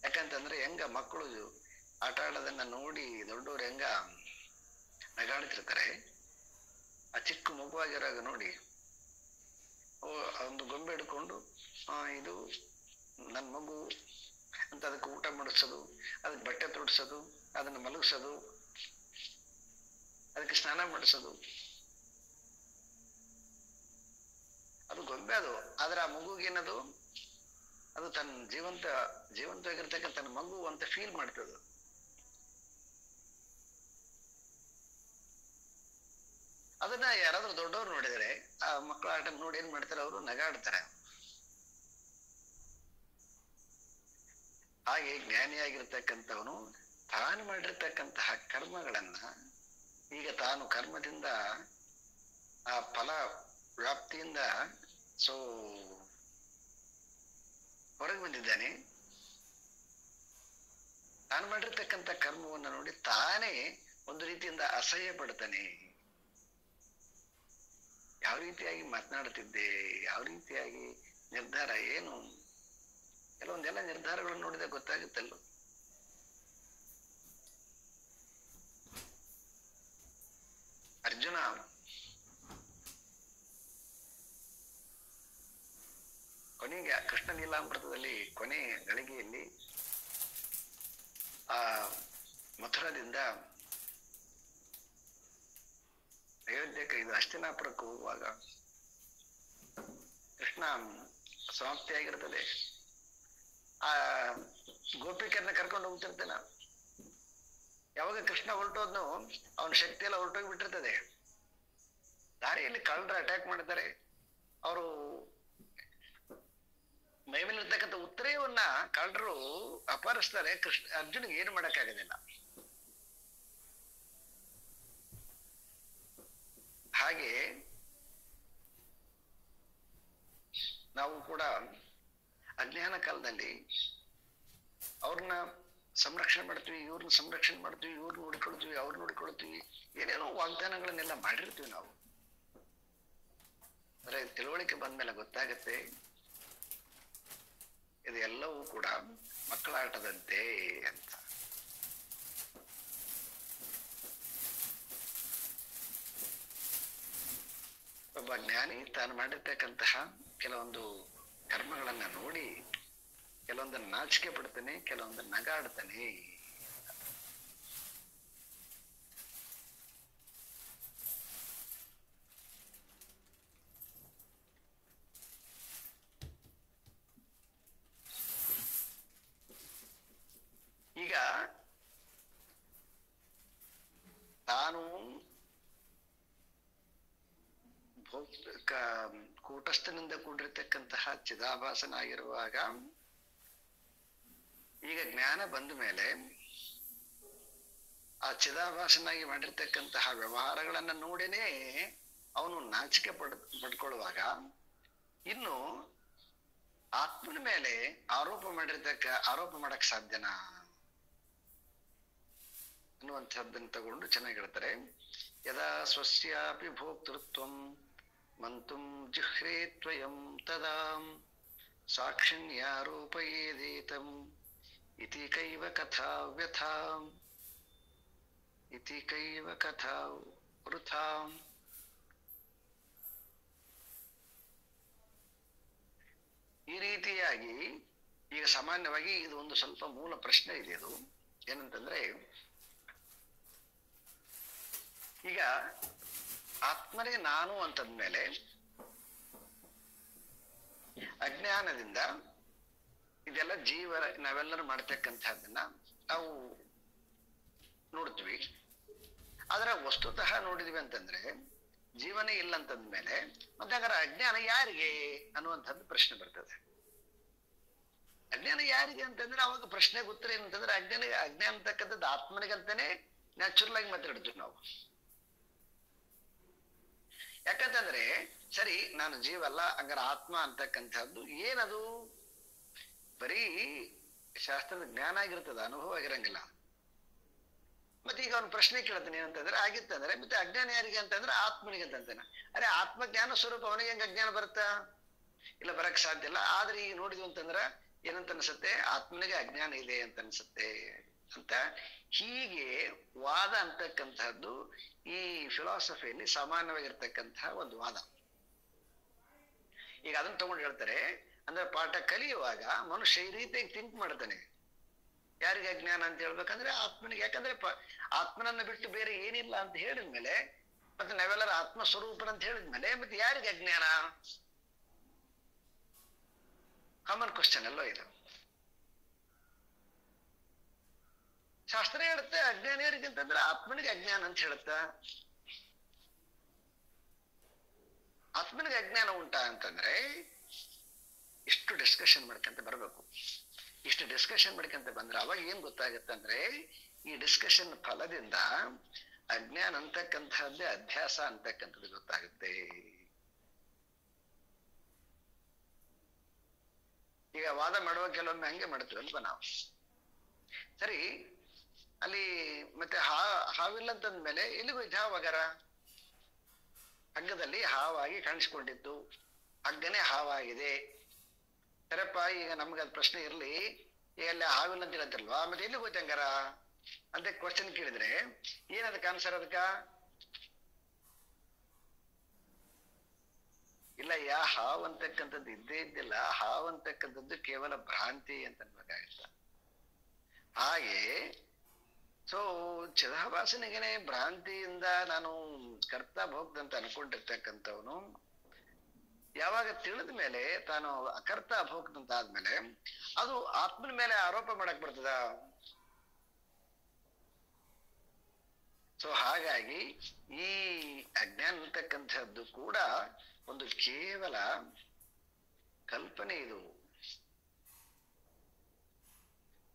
ಯಾಕಂತಂದ್ರೆ ಹೆಂಗ ಮಕ್ಕಳು ಆಟ ಆಡೋದನ್ನ ನೋಡಿ ದೊಡ್ಡವರು ಹೆಂಗ ನಗಾಡ್ತಿರ್ತಾರೆ, ಆ ಚಿಕ್ಕ ಮಗುವಾಗಿರಾಗ ನೋಡಿ ಒಂದು ಗೊಂಬೆ ಹಿಡ್ಕೊಂಡು ಇದು ನನ್ನ ಮಗು ಅಂತ ಅದಕ್ಕೆ ಊಟ ಮಾಡಿಸೋದು, ಅದಕ್ಕೆ ಬಟ್ಟೆ ತೊಡಿಸೋದು, ಅದನ್ನ ಮಲಗಿಸೋದು, ಅದಕ್ಕೆ ಸ್ನಾನ ಮಾಡಿಸೋದು, ಅದು ಗೊಂಬೆ ಅದು. ಆದ್ರೆ ಆ ಮಗುಗೇನದು, ಅದು ತನ್ನ ಜೀವಂತವಾಗಿರ್ತಕ್ಕಂಥ ತನ್ನ ಮಗು ಅಂತ ಫೀಲ್ ಮಾಡ್ತದೆ. ಅದನ್ನ ಯಾರಾದ್ರೂ ದೊಡ್ಡವ್ರು ನೋಡಿದರೆ ಆ ಮಕ್ಕಳ ಆಟ ನೋಡಿ ಏನ್ ಮಾಡ್ತಾರೆ, ಅವರು ನಗಾಡ್ತಾರೆ. ಹಾಗೆ ಜ್ಞಾನಿಯಾಗಿರ್ತಕ್ಕಂಥವನು ತಾನು ಮಾಡಿರ್ತಕ್ಕಂತಹ ಕರ್ಮಗಳನ್ನ ಈಗ ತಾನು ಕರ್ಮದಿಂದ ಆ ಫಲ ವ್ಯಾಪ್ತಿಯಿಂದ ಹೊರಗೆ ಬಂದಿದ್ದಾನೆ. ತಾನು ಮಾಡಿರ್ತಕ್ಕಂಥ ಕರ್ಮವನ್ನು ನೋಡಿ ತಾನೇ ಒಂದು ರೀತಿಯಿಂದ ಅಸಹ್ಯ ಪಡ್ತಾನೆ. ಯಾವ ರೀತಿಯಾಗಿ ಮಾತನಾಡ್ತಿದ್ದೆ, ಯಾವ ರೀತಿಯಾಗಿ ನಿರ್ಧಾರ ಏನು, ಕೆಲವೊಂದೆಲ್ಲ ನಿರ್ಧಾರಗಳನ್ನು ನೋಡಿದಾಗ ಗೊತ್ತಾಗುತ್ತಲ್ಲ. ಅರ್ಜುನ ಕೃಷ್ಣ ಲೀಲಾಮೃತದಲ್ಲಿ ಕೊನೆ ಗಳಿಗೆಯಲ್ಲಿ ಆ ಮಥುರದಿಂದ ಅಯೋಧ್ಯಕ್ಕೆ ಇದು ಹಸ್ತಿನಾಪುರಕ್ಕೆ ಹೋಗುವಾಗ ಕೃಷ್ಣ ಸಮಾಪ್ತಿಯಾಗಿರ್ತದೆ. ಆ ಗೋಪಿಕರನ್ನ ಕರ್ಕೊಂಡು ಹೋಗ್ತಿರ್ತಾನ. ಯಾವಾಗ ಕೃಷ್ಣ ಹೊರಟೋದ್ನು ಅವನ ಶಕ್ತಿ ಎಲ್ಲ ಹೊರಟೋಗ್ಬಿಟ್ಟಿರ್ತದೆ. ದಾರಿಯಲ್ಲಿ ಕಳ್ಳರು ಅಟ್ಯಾಕ್ ಮಾಡ್ತಾರೆ. ಅವರು ಮೈಮೇಲಿರ್ತಕ್ಕಂಥ ಉತ್ತರೆಯವನ್ನ ಕಳ್ಳರು ಅಪಹರಿಸ್ತಾರೆ. ಅರ್ಜುನಿಗೆ ಏನು ಮಾಡಕ್ಕಾಗೋದಿಲ್ಲ. ಹಾಗೆ ನಾವು ಕೂಡ ಅಜ್ಞಾನ ಕಾಲದಲ್ಲಿ ಅವ್ರನ್ನ ಸಂರಕ್ಷಣೆ ಮಾಡ್ತೀವಿ, ಇವ್ರನ್ನ ಸಂರಕ್ಷಣೆ ಮಾಡ್ತೀವಿ, ಇವ್ರು ನೋಡಿಕೊಳ್ತೀವಿ, ಅವ್ರು ನೋಡಿಕೊಳ್ತೀವಿ, ಏನೇನೋ ವಾಗ್ದಾನಗಳನ್ನೆಲ್ಲ ಮಾಡಿರ್ತೀವಿ ನಾವು. ಅಂದ್ರೆ ತಿಳುವಳಿಕೆ ಬಂದ್ಮೇಲೆ ಗೊತ್ತಾಗತ್ತೆ ಇದು ಎಲ್ಲವೂ ಕೂಡ ಮಕ್ಕಳ ಆಟದಂತೆ ಅಂತ. ಒಬ್ಬ ಜ್ಞಾನಿ ತಾನು ಮಾಡಿರ್ತಕ್ಕಂತಹ ಕೆಲವೊಂದು ಕರ್ಮಗಳನ್ನ ನೋಡಿ ಕೆಲವೊಂದನ್ನು ನಾಚಿಕೆ ಪಡ್ತಾನೆ, ಕೆಲವೊಂದನ್ನು ನಗಾಡ್ತಾನೆ. ಈಗ ತಾನು ಕೂಟಸ್ಥನಿಂದ ಕೂಡಿರ್ತಕ್ಕಂತಹ ಚಿದಾಭಾಸನಾಗಿರುವಾಗ ಈಗ ಜ್ಞಾನ ಬಂದ ಮೇಲೆ ಆ ಚಿದಾಭಾಸನಾಗಿ ಮಾಡಿರ್ತಕ್ಕಂತಹ ವ್ಯವಹಾರಗಳನ್ನ ನೋಡಿನೇ ಅವನು ನಾಚಿಕೆ ಪಡ್ಕೊಳ್ಳುವಾಗ ಇನ್ನು ಆತ್ಮನ ಮೇಲೆ ಆರೋಪ ಮಾಡಕ್ ಸಾಧ್ಯನಾ ಅನ್ನುವಂಥದ್ದನ್ನು ತಗೊಂಡು ಚೆನ್ನಾಗಿ ಹೇಳ್ತಾರೆ. ಯದಾ ಸ್ವಸ್ಯಾಪಿ ಭೋಕ್ತೃತ್ವಂ ಮಂತುಂ ಜಿಹ್ರೇ ತ್ವಯಂ ತದಾ ಸಾಕ್ಷಿಣ್ಯಾರೋಪಯೇದೇತಂ ಇತಿ ಕೈವ ಕಥಾ ವ್ಯಥಾ ಇತಿ ಕೈವ ಕಥಾ ವೃಥಾ. ಈ ರೀತಿಯಾಗಿ ಈಗ ಸಾಮಾನ್ಯವಾಗಿ ಇದು ಒಂದು ಸ್ವಲ್ಪ ಮೂಲ ಪ್ರಶ್ನೆ ಇದೆ. ಇದು ಏನಂತಂದ್ರೆ, ಈಗ ಆತ್ಮನೇ ನಾನು ಅಂತಂದ್ಮೇಲೆ ಅಜ್ಞಾನದಿಂದ ಇದೆಲ್ಲ ನಾವೆಲ್ಲರೂ ಮಾಡ್ತಕ್ಕಂಥದ್ದನ್ನ ನಾವು ನೋಡ್ತೀವಿ. ಆದ್ರೆ ವಸ್ತುತಃ ನೋಡಿದ್ವಿ ಅಂತಂದ್ರೆ ಜೀವನೇ ಇಲ್ಲ ಅಂತಂದ್ಮೇಲೆ ಮತ್ತೆ ಹಾಗಾದ್ರೆ ಅಜ್ಞಾನ ಯಾರಿಗೆ ಅನ್ನುವಂಥದ್ದು ಪ್ರಶ್ನೆ ಬರ್ತದೆ. ಅಜ್ಞಾನ ಯಾರಿಗೆ ಅಂತಂದ್ರೆ ಅವಾಗ ಪ್ರಶ್ನೆಗೆ ಉತ್ತರ ಏನಂತಂದ್ರೆ ಅಜ್ಞಾನ ಅಂತಕ್ಕಂಥದ್ದು ಆತ್ಮನಿಗಂತಾನೆ ನ್ಯಾಚುರಲ್ ಆಗಿ ಮಾತಾಡ್ತೀವಿ ನಾವು. ಯಾಕಂತಂದ್ರೆ ಸರಿ ನಾನು ಜೀವಲ್ಲ, ಹಂಗಾರೆ ಆತ್ಮ ಅಂತಕ್ಕಂಥದ್ದು ಏನದು? ಬರೀ ಶಾಸ್ತ್ರದ ಜ್ಞಾನ ಆಗಿರ್ತದ, ಅನುಭವ ಆಗಿರಂಗಿಲ್ಲ. ಮತ್ತೆ ಈಗ ಅವ್ನು ಪ್ರಶ್ನೆ ಕೇಳ್ತಾನೆ ಏನಂತಂದ್ರೆ ಆಗಿತ್ತಂದ್ರೆ ಮತ್ತೆ ಅಜ್ಞಾನ ಯಾರಿಗೆ ಅಂತಂದ್ರೆ ಆತ್ಮನಿಗೆ ಅಂತಂತಾನೆ. ಅರೆ ಆತ್ಮ ಜ್ಞಾನ ಸ್ವರೂಪ ಅವನಿಗೆ ಹೆಂಗ ಅಜ್ಞಾನ ಬರುತ್ತಾ? ಇಲ್ಲ, ಬರಕ್ ಸಾಧ್ಯ ಇಲ್ಲ. ಆದ್ರೆ ಈಗ ನೋಡಿದ್ವಿ ಅಂತಂದ್ರ ಏನಂತ ಅನ್ಸುತ್ತೆ? ಆತ್ಮನಿಗೆ ಅಜ್ಞಾನ ಇದೆ ಅಂತ ಅನ್ಸುತ್ತೆ ಅಂತ. ಹೀಗೆ ವಾದ ಅಂತಕ್ಕಂಥದ್ದು ಈ ಫಿಲಾಸಫಿಯಲ್ಲಿ ಸಾಮಾನ್ಯವಾಗಿರ್ತಕ್ಕಂತಹ ಒಂದು ವಾದ. ಈಗ ಅದನ್ನ ತಗೊಂಡು ಹೇಳ್ತಾರೆ ಅಂದ್ರೆ ಪಾಠ ಕಲಿಯುವಾಗ ಮನುಷ್ಯ ಈ ರೀತಿಯಾಗಿ ಥಿಂಕ್ ಮಾಡ್ತಾನೆ. ಯಾರಿಗೆ ಅಜ್ಞಾನ ಅಂತ ಹೇಳ್ಬೇಕಂದ್ರೆ ಆತ್ಮನಿಗೆ. ಯಾಕಂದ್ರೆ ಆತ್ಮನನ್ನ ಬಿಟ್ಟು ಬೇರೆ ಏನಿಲ್ಲ ಅಂತ ಹೇಳಿದ್ಮೇಲೆ ಮತ್ತೆ ನಾವೆಲ್ಲರ ಆತ್ಮ ಸ್ವರೂಪನಂತ ಹೇಳಿದ್ಮೇಲೆ ಮತ್ತೆ ಯಾರಿಗೆ ಅಜ್ಞಾನ? ಕಾಮನ್ ಕ್ವಶನ್ ಅಲ್ಲೋ ಇದು. ಶಾಸ್ತ್ರ ಹೇಳುತ್ತೆ ಅಜ್ಞಾನ ಯಾರಿಗೆ ಅಂತಂದ್ರೆ ಆತ್ಮನಿಗೆ ಅಜ್ಞಾನ ಅಂತ ಹೇಳುತ್ತ. ಆತ್ಮನಿಗೆ ಅಜ್ಞಾನ ಉಂಟಾ ಅಂತಂದ್ರೆ ಇಷ್ಟು ಡಿಸ್ಕಷನ್ ಮಾಡ್ಕೊಂತ ಬರ್ಬೇಕು. ಇಷ್ಟು ಡಿಸ್ಕಷನ್ ಮಾಡ್ಕೊಂತ ಬಂದ್ರೆ ಅವಾಗ ಏನ್ ಗೊತ್ತಾಗತ್ತಂದ್ರೆ ಈ ಡಿಸ್ಕಷನ್ ಫಲದಿಂದ ಅಜ್ಞಾನ ಅಂತಕ್ಕಂಥದ್ದೇ ಅಭ್ಯಾಸ ಅಂತಕ್ಕಂಥದ್ದು ಗೊತ್ತಾಗುತ್ತೆ. ಈಗ ವಾದ ಮಾಡುವ ಕೆಲವೊಮ್ಮೆ ಹಂಗೆ ಮಾಡ್ತೀವಲ್ವ ನಾವು. ಸರಿ, ಅಲ್ಲಿ ಮತ್ತೆ ಹಾವಿಲ್ಲ ಅಂತಂದ್ಮೇಲೆ ಎಲ್ಲಿಗೋಯ್ತು ಹಾವಾಗಾರ? ಹಗ್ಗದಲ್ಲಿ ಹಾವಾಗಿ ಕಾಣಿಸ್ಕೊಂಡಿತ್ತು, ಹಗ್ಗನೇ ಹಾವಾಗಿದೆ. ಸರಪ್ಪ, ಈಗ ನಮ್ಗೆ ಅದ್ ಪ್ರಶ್ನೆ ಇರ್ಲಿ, ಈಗ ಅಲ್ಲಿ ಹಾವಿಲ್ಲ ಅಂತ ಹೇಳ್ತಿಲ್ವಾ, ಮತ್ತೆ ಎಲ್ಲಿ ಹೋಯ್ತು ಹಂಗಾರ ಅಂತ ಕ್ವಶನ್ ಕೇಳಿದ್ರೆ ಏನದಕ್ಕೆ ಆನ್ಸರ್? ಅದಕ್ಕ ಇಲ್ಲ, ಹಾವು ಅಂತಕ್ಕಂಥದ್ದು ಇದ್ದೇ ಇದ್ದಿಲ್ಲ. ಹಾವು ಅಂತಕ್ಕಂಥದ್ದು ಕೇವಲ ಭ್ರಾಂತಿ ಅಂತ ಅನ್ಬೇಕಾಗಿತ್ತ. ಹಾಗೆ ಸೊ ಚಿದಾಭಾಸನಿಗೆನೆ ಭ್ರಾಂತಿಯಿಂದ ನಾನು ಕರ್ತ ಭೋಗ್ತ ಅಂತ ಅನ್ಕೊಂಡಿರ್ತಕ್ಕಂಥವನು ಯಾವಾಗ ತಿಳಿದ ಮೇಲೆ ತಾನು ಅಕರ್ತ ಅಭೋಕ್ತ ಅಂತ ಆದ್ಮೇಲೆ ಅದು ಆತ್ಮನ ಮೇಲೆ ಆರೋಪ ಮಾಡಕ್ ಬರ್ತದ. ಸೊ ಹಾಗಾಗಿ ಈ ಅಜ್ಞಾನ ಅಂತಕ್ಕಂಥದ್ದು ಕೂಡ ಒಂದು ಕೇವಲ ಕಲ್ಪನೆ. ಇದು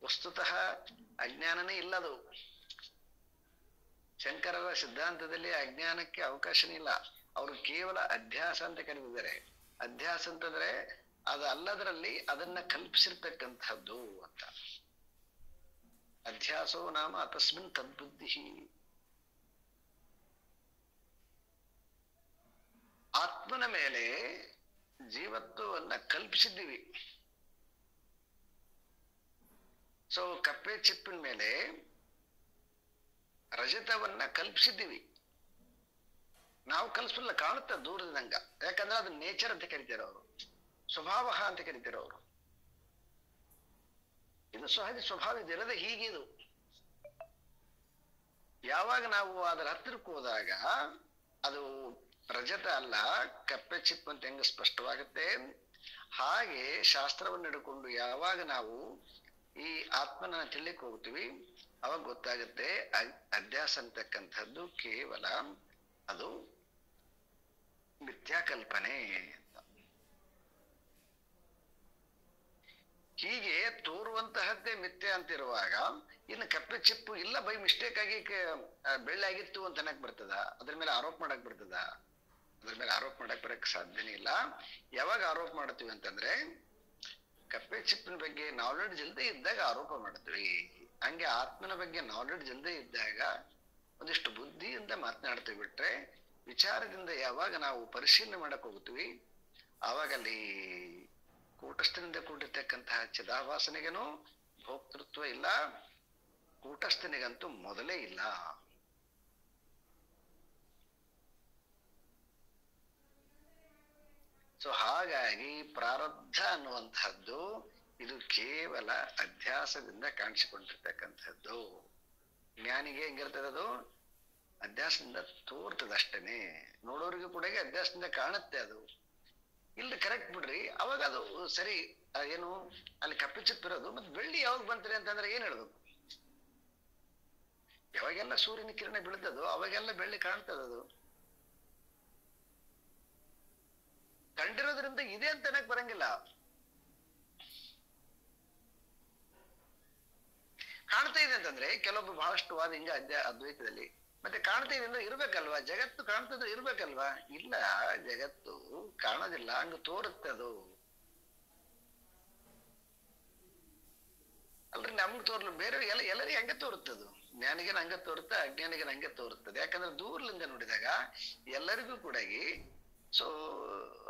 ವಸ್ತುತಃ ಅಜ್ಞಾನನೇ ಇಲ್ಲದು. ಶಂಕರರ ಸಿದ್ಧಾಂತದಲ್ಲಿ ಅಜ್ಞಾನಕ್ಕೆ ಅವಕಾಶನೇ ಇಲ್ಲ. ಅವರು ಕೇವಲ ಅಧ್ಯಾಸ ಅಂತ ಕರೆದಿದ್ದಾರೆ. ಅಧ್ಯಾಸ ಅಂತಂದ್ರೆ ಅದು ಅಲ್ಲದರಲ್ಲಿ ಅದನ್ನ ಕಲ್ಪಿಸಿರ್ತಕ್ಕಂಥದ್ದು ಅಂತ. ಅಧ್ಯಾಸೋ ನಾಮ ತಸ್ಮಿನ್ ತದ್ಬುದ್ಧಿ. ಆತ್ಮನ ಮೇಲೆ ಜೀವತ್ವವನ್ನ ಕಲ್ಪಿಸಿದ್ದೀವಿ. ಸೊ ಕಪ್ಪೆ ಚಿಪ್ಪಿನ ಮೇಲೆ ರಜತವನ್ನ ಕಲ್ಪಿಸಿದ್ದೀವಿ. ನಾವು ಕಲ್ಪಿಸಲ್ಲ, ಕಾಣುತ್ತ ದೂರದಂಗ. ಯಾಕಂದ್ರೆ ಅದು ನೇಚರ್ ಅಂತ ಕರಿತಾರೆ ಅವರು, ಸ್ವಭಾವ ಅಂತ ಕರಿತಾರೆ ಅವರು. ಇದು ಸಹಜ ಸ್ವಭಾವ, ಇದಿರದೆ ಹೀಗಿದು. ಯಾವಾಗ ನಾವು ಅದರ ಹತ್ತಿರಕ್ಕೆ ಹೋದಾಗ ಅದು ರಜತ ಅಲ್ಲ, ಕಪ್ಪೆ ಚಿಪ್ ಅಂತ ಹೆಂಗ ಸ್ಪಷ್ಟವಾಗುತ್ತೆ, ಹಾಗೆ ಶಾಸ್ತ್ರವನ್ನು ಹಿಡ್ಕೊಂಡು ಯಾವಾಗ ನಾವು ಈ ಆತ್ಮನ ತಿಳಿಲಿಕ್ಕೆ ಹೋಗ್ತೀವಿ ಅವಾಗ ಗೊತ್ತಾಗುತ್ತೆ ಅಧ್ಯಾಸ ಅಂತಕ್ಕಂಥದ್ದು ಕೇವಲ ಅದು ಮಿಥ್ಯಾಕಲ್ಪನೆ ಅಂತ. ಹೀಗೆ ತೋರುವಂತಹದ್ದೇ ಮಿಥ್ಯೆ ಅಂತಿರುವಾಗ ಇನ್ನು ಕಪ್ಪೆ ಚಿಪ್ಪು ಇಲ್ಲ ಬೈ ಮಿಸ್ಟೇಕ್ ಆಗಿ ಬೆಳ್ಳಾಗಿತ್ತು ಅಂತ ಅನ್ನಕ್ ಬರ್ತದ? ಅದ್ರ ಮೇಲೆ ಆರೋಪ ಮಾಡಕ್ ಬರ್ತದ? ಅದ್ರ ಮೇಲೆ ಆರೋಪ ಮಾಡಕ್ ಬರಕ್ ಸಾಧ್ಯನೇ ಇಲ್ಲ. ಯಾವಾಗ ಆರೋಪ ಮಾಡ್ತೀವಿ ಅಂತಂದ್ರೆ ಕಪ್ಪೆ ಚಿಪ್ಪಿನ ಬಗ್ಗೆ ನಾಲೆಡ್ಜ್ ಇಲ್ಲದೆ ಇದ್ದಾಗ ಆರೋಪ ಮಾಡ್ತೀವಿ. ಹಂಗೆ ಆತ್ಮನ ಬಗ್ಗೆ ನಾಲೆಡ್ಜ್ ಇಲ್ಲದೆ ಇದ್ದಾಗ ಒಂದಿಷ್ಟು ಬುದ್ಧಿಯಿಂದ ಮಾತನಾಡ್ತೀವಿ ಬಿಟ್ರೆ, ವಿಚಾರದಿಂದ ಯಾವಾಗ ನಾವು ಪರಿಶೀಲನೆ ಮಾಡಕ್ ಹೋಗ್ತೀವಿ ಆವಾಗ ಅಲ್ಲಿ ಕೂಟಸ್ಥನಿಂದ ಕೂಡಿರ್ತಕ್ಕಂತಹ ಚಿದಾಭಾಸನಿಗೇನು ಭೋಕ್ತೃತ್ವ ಇಲ್ಲ, ಕೂಟಸ್ಥನಿಗಂತೂ ಮೊದಲೇ ಇಲ್ಲ. ಸೊ ಹಾಗಾಗಿ ಪ್ರಾರಬ್ಧ ಅನ್ನುವಂತಹದ್ದು ಇದು ಕೇವಲ ಅಧ್ಯಾಸದಿಂದ ಕಾಣಿಸಿಕೊಂಡಿರ್ತಕ್ಕಂಥದ್ದು. ಜ್ಞಾನಿಗೆ ಹೆಂಗಿರ್ತದೆ? ಅದು ಅಧ್ಯಾಸದಿಂದ ತೋರ್ತದ ಅಷ್ಟೇನೆ. ನೋಡೋರಿಗೂ ಕೂಡ ಅಧ್ಯಾಸದಿಂದ ಕಾಣುತ್ತೆ. ಅದು ಇಲ್ಲಿ ಕರೆಕ್ಟ್ ಬಿಡ್ರಿ, ಅವಾಗ ಅದು ಸರಿ. ಏನು ಅಲ್ಲಿ ಕಪ್ಪೆ ಚಿಪ್ಪಿರೋದು ಮತ್ತೆ ಬೆಳ್ಳಿ ಯಾವಾಗ ಬಂತ್ರಿ ಅಂತಂದ್ರೆ ಏನ್ ಹೇಳ್ಬೇಕು? ಯಾವಾಗೆಲ್ಲ ಸೂರ್ಯನ ಕಿರಣ ಬೀಳ್ತದೋ ಅವಾಗೆಲ್ಲ ಬೆಳ್ಳಿ ಕಾಣ್ತದ. ಅದು ಕಂಡಿರೋದ್ರಿಂದ ಇದೆ ಅಂತ ಅನ್ನಕ್ ಬರಂಗಿಲ್ಲ. ಕಾಣ್ತಾ ಇದೆ ಅಂತಂದ್ರೆ ಕೆಲವೊಬ್ಬರು ಬಹಳಷ್ಟು ವಾದ ಹಿಂಗ ಅದ್ವೈತದಲ್ಲಿ. ಮತ್ತೆ ಕಾಣ್ತಾ ಇದೆ ಅಂದ್ರೆ ಇರ್ಬೇಕಲ್ವಾ? ಜಗತ್ತು ಕಾಣ್ತಿದ್ರೆ ಇರ್ಬೇಕಲ್ವಾ? ಇಲ್ಲ, ಜಗತ್ತು ಕಾಣೋದಿಲ್ಲ, ಹಂಗ ತೋರುತ್ತೆ ಅದು. ಅಲ್ರಿ ನಮ್ಗೆ ತೋರ್ಲು, ಬೇರೆ ಎಲ್ಲರಿಗೆ ಹಂಗೆ ತೋರುತ್ತದು. ಜ್ಞಾನಿಗೇನ ಹಂಗ ತೋರುತ್ತೆ, ಅಜ್ಞಾನಿಗೇನ ಹಂಗೆ ತೋರುತ್ತದೆ. ಯಾಕಂದ್ರೆ ದೂರದಿಂದ ನೋಡಿದಾಗ ಎಲ್ಲರಿಗೂ ಕೂಡ ಸೊ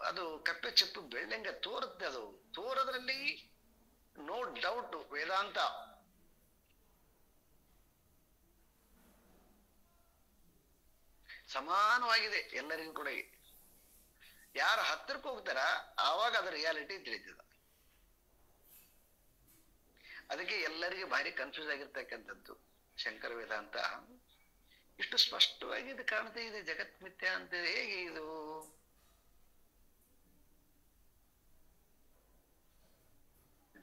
ಅದು ಕಪ್ಪೆ ಚಿಪ್ಪು ಬೆಳ್ಳಂಗೆ ತೋರುತ್ತೆ. ಅದು ತೋರೋದ್ರಲ್ಲಿ ನೋ ಡೌಟ್ ವೇದಾಂತ. ಸಮಾನವಾಗಿದೆ ಎಲ್ಲರಿಗೂ ಕೂಡ. ಯಾರು ಹತ್ತಿರಕ್ಕೆ ಹೋಗ್ತಾರ ಆವಾಗ ಅದ್ರ ರಿಯಾಲಿಟಿ ತಿಳಿತದ. ಅದಕ್ಕೆ ಎಲ್ಲರಿಗೆ ಭಾರಿ ಕನ್ಫ್ಯೂಸ್ ಆಗಿರ್ತಕ್ಕಂಥದ್ದು ಶಂಕರ ವೇದಾಂತ. ಇಷ್ಟು ಸ್ಪಷ್ಟವಾಗಿ ಇದು ಕಾಣ್ತಾ ಇದೆ ಜಗತ್ ಮಿಥ್ಯ ಅಂತ. ಹೇಗೆ ಇದು?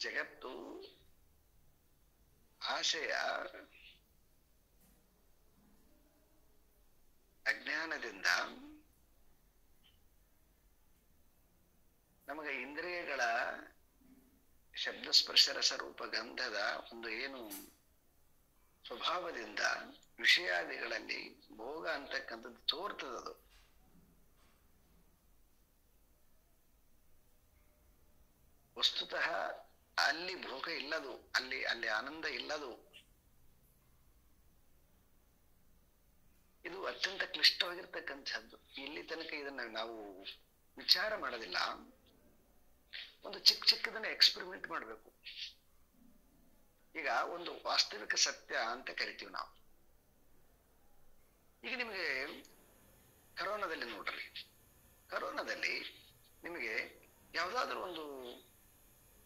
ಜಗತ್ತು ಆಶಯ ಅಜ್ಞಾನದಿಂದ ನಮಗೆ ಇಂದ್ರಿಯಗಳ ಶಬ್ದ ಸ್ಪರ್ಶ ರಸ ರೂಪ ಗಂಧದ ಒಂದು ಏನು ಸ್ವಭಾವದಿಂದ ವಿಷಯಾದಿಗಳಲ್ಲಿ ಭೋಗ ಅಂತಕ್ಕಂಥದ್ದು ತೋರ್ತದದು. ವಸ್ತುತಃ ಅಲ್ಲಿ ಭೋಗ ಇಲ್ಲದು, ಅಲ್ಲಿ ಆನಂದ ಇಲ್ಲದು. ಇದು ಅತ್ಯಂತ ಕ್ಲಿಷ್ಟವಾಗಿರ್ತಕ್ಕಂಥದ್ದು. ಇಲ್ಲಿ ತನಕ ಇದನ್ನ ನಾವು ವಿಚಾರ ಮಾಡೋದಿಲ್ಲ. ಒಂದು ಚಿಕ್ಕದನ್ನ ಎಕ್ಸ್ಪೆರಿಮೆಂಟ್ ಮಾಡ್ಬೇಕು. ಈಗ ಒಂದು ವಾಸ್ತವಿಕ ಸತ್ಯ ಅಂತ ಕರಿತೀವಿ ನಾವು. ಈಗ ನಿಮಗೆ ಕರೋನಾದಲ್ಲಿ ನೋಡ್ರಿ, ಕರೋನಾದಲ್ಲಿ ನಿಮಗೆ ಯಾವ್ದಾದ್ರು ಒಂದು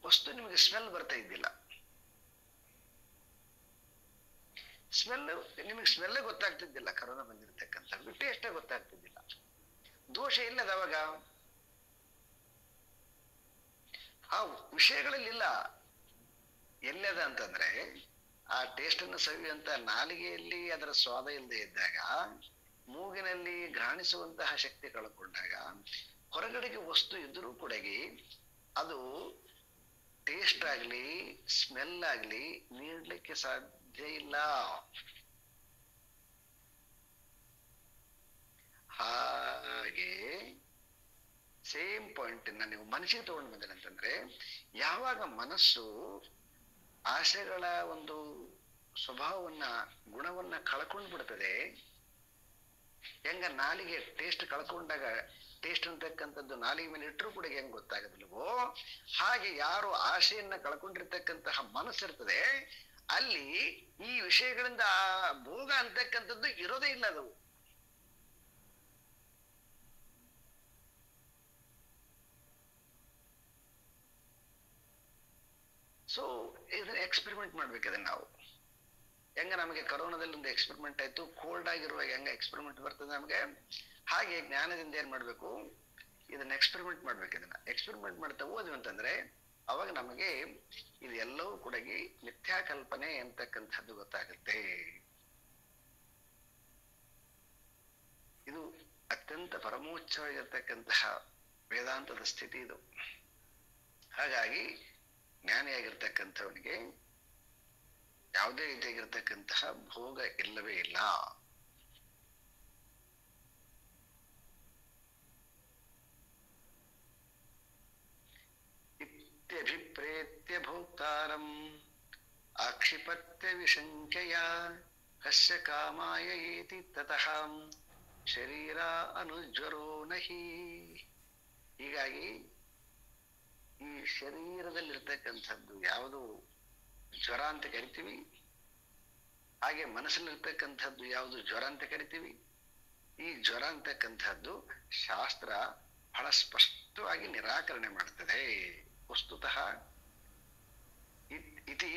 ವಸ್ತು ನಿಮಗೆ ಸ್ಮೆಲ್ ಬರ್ತಾ ಇದ್ದಿಲ್ಲ, ನಿಮಗೆ ಸ್ಮೆಲ್ಲೇ ಗೊತ್ತಾಗ್ತಿದ್ದಿಲ್ಲ, ಕರೋನಾ ಬಂದಿರತಕ್ಕಂಥ ಟೇಸ್ಟೇ ಗೊತ್ತಾಗ್ತಿದ್ದಿಲ್ಲ. ದೋಷ ಇಲ್ಲದ ಅವಾಗ ಆ ವಿಷಯಗಳಲ್ಲಿಲ್ಲ. ಎಲ್ಲದ ಅಂತಂದ್ರೆ ಆ ಟೇಸ್ಟ್ ಅನ್ನು ಸವಿಯುವಂತ ನಾಲಿಗೆಯಲ್ಲಿ ಅದರ ಸ್ವಾದ ಇಲ್ಲದೆ ಇದ್ದಾಗ, ಮೂಗಿನಲ್ಲಿ ಘ್ರಾಣಿಸುವಂತಹ ಶಕ್ತಿ ಕಳ್ಕೊಂಡಾಗ, ಹೊರಗಡೆಗೆ ವಸ್ತು ಇದ್ರೂ ಕೂಡ ಅದು ಟೇಸ್ಟ್ ಆಗ್ಲಿ ಸ್ಮೆಲ್ ಆಗ್ಲಿ ನೀಡ್ಲಿಕ್ಕೆ ಸಾಧ್ಯ ಇಲ್ಲ. ಹಾಗೆ ಸೇಮ್ ಪಾಯಿಂಟ್ ನೀವು ಮನಸ್ಸಿಗೆ ತಗೊಂಡು ಬಂದ್ರೆ ಅಂತಂದ್ರೆ, ಯಾವಾಗ ಮನಸ್ಸು ಆಸೆಗಳ ಒಂದು ಸ್ವಭಾವವನ್ನ ಗುಣವನ್ನ ಕಳ್ಕೊಂಡು ಬಿಡ್ತದೆ, ಹೆಂಗ ನಾಲಿಗೆ ಟೇಸ್ಟ್ ಕಳ್ಕೊಂಡಾಗ ಟೇಸ್ಟ್ ಅಂತಕ್ಕಂಥದ್ದು ನಾಲಿಗೆ ಮೇಲೆ ಇಟ್ಟರು ಕೂಡ ಹೆಂಗ್ ಗೊತ್ತಾಗದಿಲ್ವೋ, ಹಾಗೆ ಯಾರು ಆಸೆಯನ್ನ ಕಳ್ಕೊಂಡಿರ್ತಕ್ಕಂತಹ ಮನಸ್ಸಿರ್ತದೆ ಅಲ್ಲಿ ಈ ವಿಷಯಗಳಿಂದ ಆ ಭೋಗ ಅಂತಕ್ಕಂಥದ್ದು ಇರೋದೇ ಇಲ್ಲ. ಅದು ಸೊ ಇದನ್ನ ಎಕ್ಸ್ಪೆರಿಮೆಂಟ್ ಮಾಡ್ಬೇಕದನ್ನ ನಾವು. ಹೆಂಗ ನಮಗೆ ಕರೋನಾದಲ್ಲಿ ಒಂದು ಎಕ್ಸ್ಪೆರಿಮೆಂಟ್ ಆಯ್ತು, ಕೋಲ್ಡ್ ಆಗಿರುವಾಗ ಹೆಂಗ ಎಕ್ಸ್ಪೆರಿಮೆಂಟ್ ಬರ್ತದೆ ನಮಗೆ, ಹಾಗೆ ಜ್ಞಾನದಿಂದ ಏನ್ ಮಾಡ್ಬೇಕು, ಇದನ್ನ ಎಕ್ಸ್ಪೆರಿಮೆಂಟ್ ಮಾಡ್ಬೇಕು. ಇದನ್ನ ಎಕ್ಸ್ಪೆರಿಮೆಂಟ್ ಮಾಡ್ತಾ ಹೋದ್ವಿ ಅಂತಂದ್ರೆ ಅವಾಗ ನಮಗೆ ಇದೆಲ್ಲವೂ ಕೂಡ ಮಿಥ್ಯಾಕಲ್ಪನೆ ಅಂತಕ್ಕಂಥದ್ದು ಗೊತ್ತಾಗುತ್ತೆ. ಇದು ಅತ್ಯಂತ ಪರಮೋಚ್ಚವಾಗಿರ್ತಕ್ಕಂತಹ ವೇದಾಂತದ ಸ್ಥಿತಿ ಇದು. ಹಾಗಾಗಿ ಜ್ಞಾನಿಯಾಗಿರ್ತಕ್ಕಂಥವನಿಗೆ ಯಾವುದೇ ರೀತಿಯಾಗಿರ್ತಕ್ಕಂತಹ ಭೋಗ ಇಲ್ಲವೇ ಇಲ್ಲ. ಇತ್ಯಭಿಪ್ರೇತ್ಯ ಭೋಕ್ತಾರಂ ಆಕ್ಷಿಪತ್ಯ ವಿಶಂಕೆಯ ಕಸ್ಯ ಕಾಮಾಯ ಏತಿ ತತಃ ಶರೀರ ಅನುಜ್ವರೋ ನಹಿ. ಹೀಗಾಗಿ ಈ ಶರೀರದಲ್ಲಿರ್ತಕ್ಕಂಥದ್ದು ಯಾವುದು ಜ್ವರ ಅಂತ ಕರಿತೀವಿ, ಹಾಗೆ ಮನಸ್ಸಲ್ಲಿರ್ತಕ್ಕಂಥದ್ದು ಯಾವುದು ಜ್ವರ ಅಂತ ಕರಿತೀವಿ. ಈ ಜ್ವರ ಅಂತಕ್ಕಂಥದ್ದು ಶಾಸ್ತ್ರ ಬಹಳ ಸ್ಪಷ್ಟವಾಗಿ ನಿರಾಕರಣೆ ಮಾಡ್ತದೆ. ವಸ್ತುತಃ ಇತಿ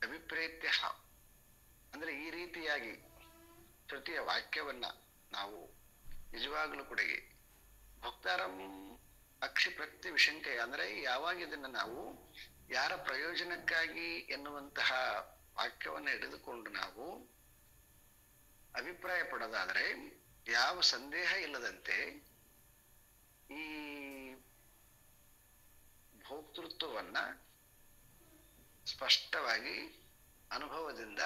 ಅಭಿಪ್ರೇತ್ಯ ಅಂದ್ರೆ ಈ ರೀತಿಯಾಗಿ ತೃತೀಯ ವಾಕ್ಯವನ್ನ ನಾವು ನಿಜವಾಗ್ಲೂ ಕೂಡ ಭಕ್ತಾರಂ ಅಕ್ಷಿಪ್ರತ್ಯ ವಿಶಂಕೆ ಅಂದ್ರೆ ಯಾವಾಗ ಇದನ್ನ ನಾವು ಯಾರ ಪ್ರಯೋಜನಕ್ಕಾಗಿ ಎನ್ನುವಂತಹ ವಾಕ್ಯವನ್ನ ಹಿಡಿದುಕೊಂಡು ನಾವು ಅಭಿಪ್ರಾಯ ಪಡೋದಾದ್ರೆ, ಯಾವ ಸಂದೇಹ ಇಲ್ಲದಂತೆ ಈ ಭೋಕ್ತೃತ್ವವನ್ನ ಸ್ಪಷ್ಟವಾಗಿ ಅನುಭವದಿಂದ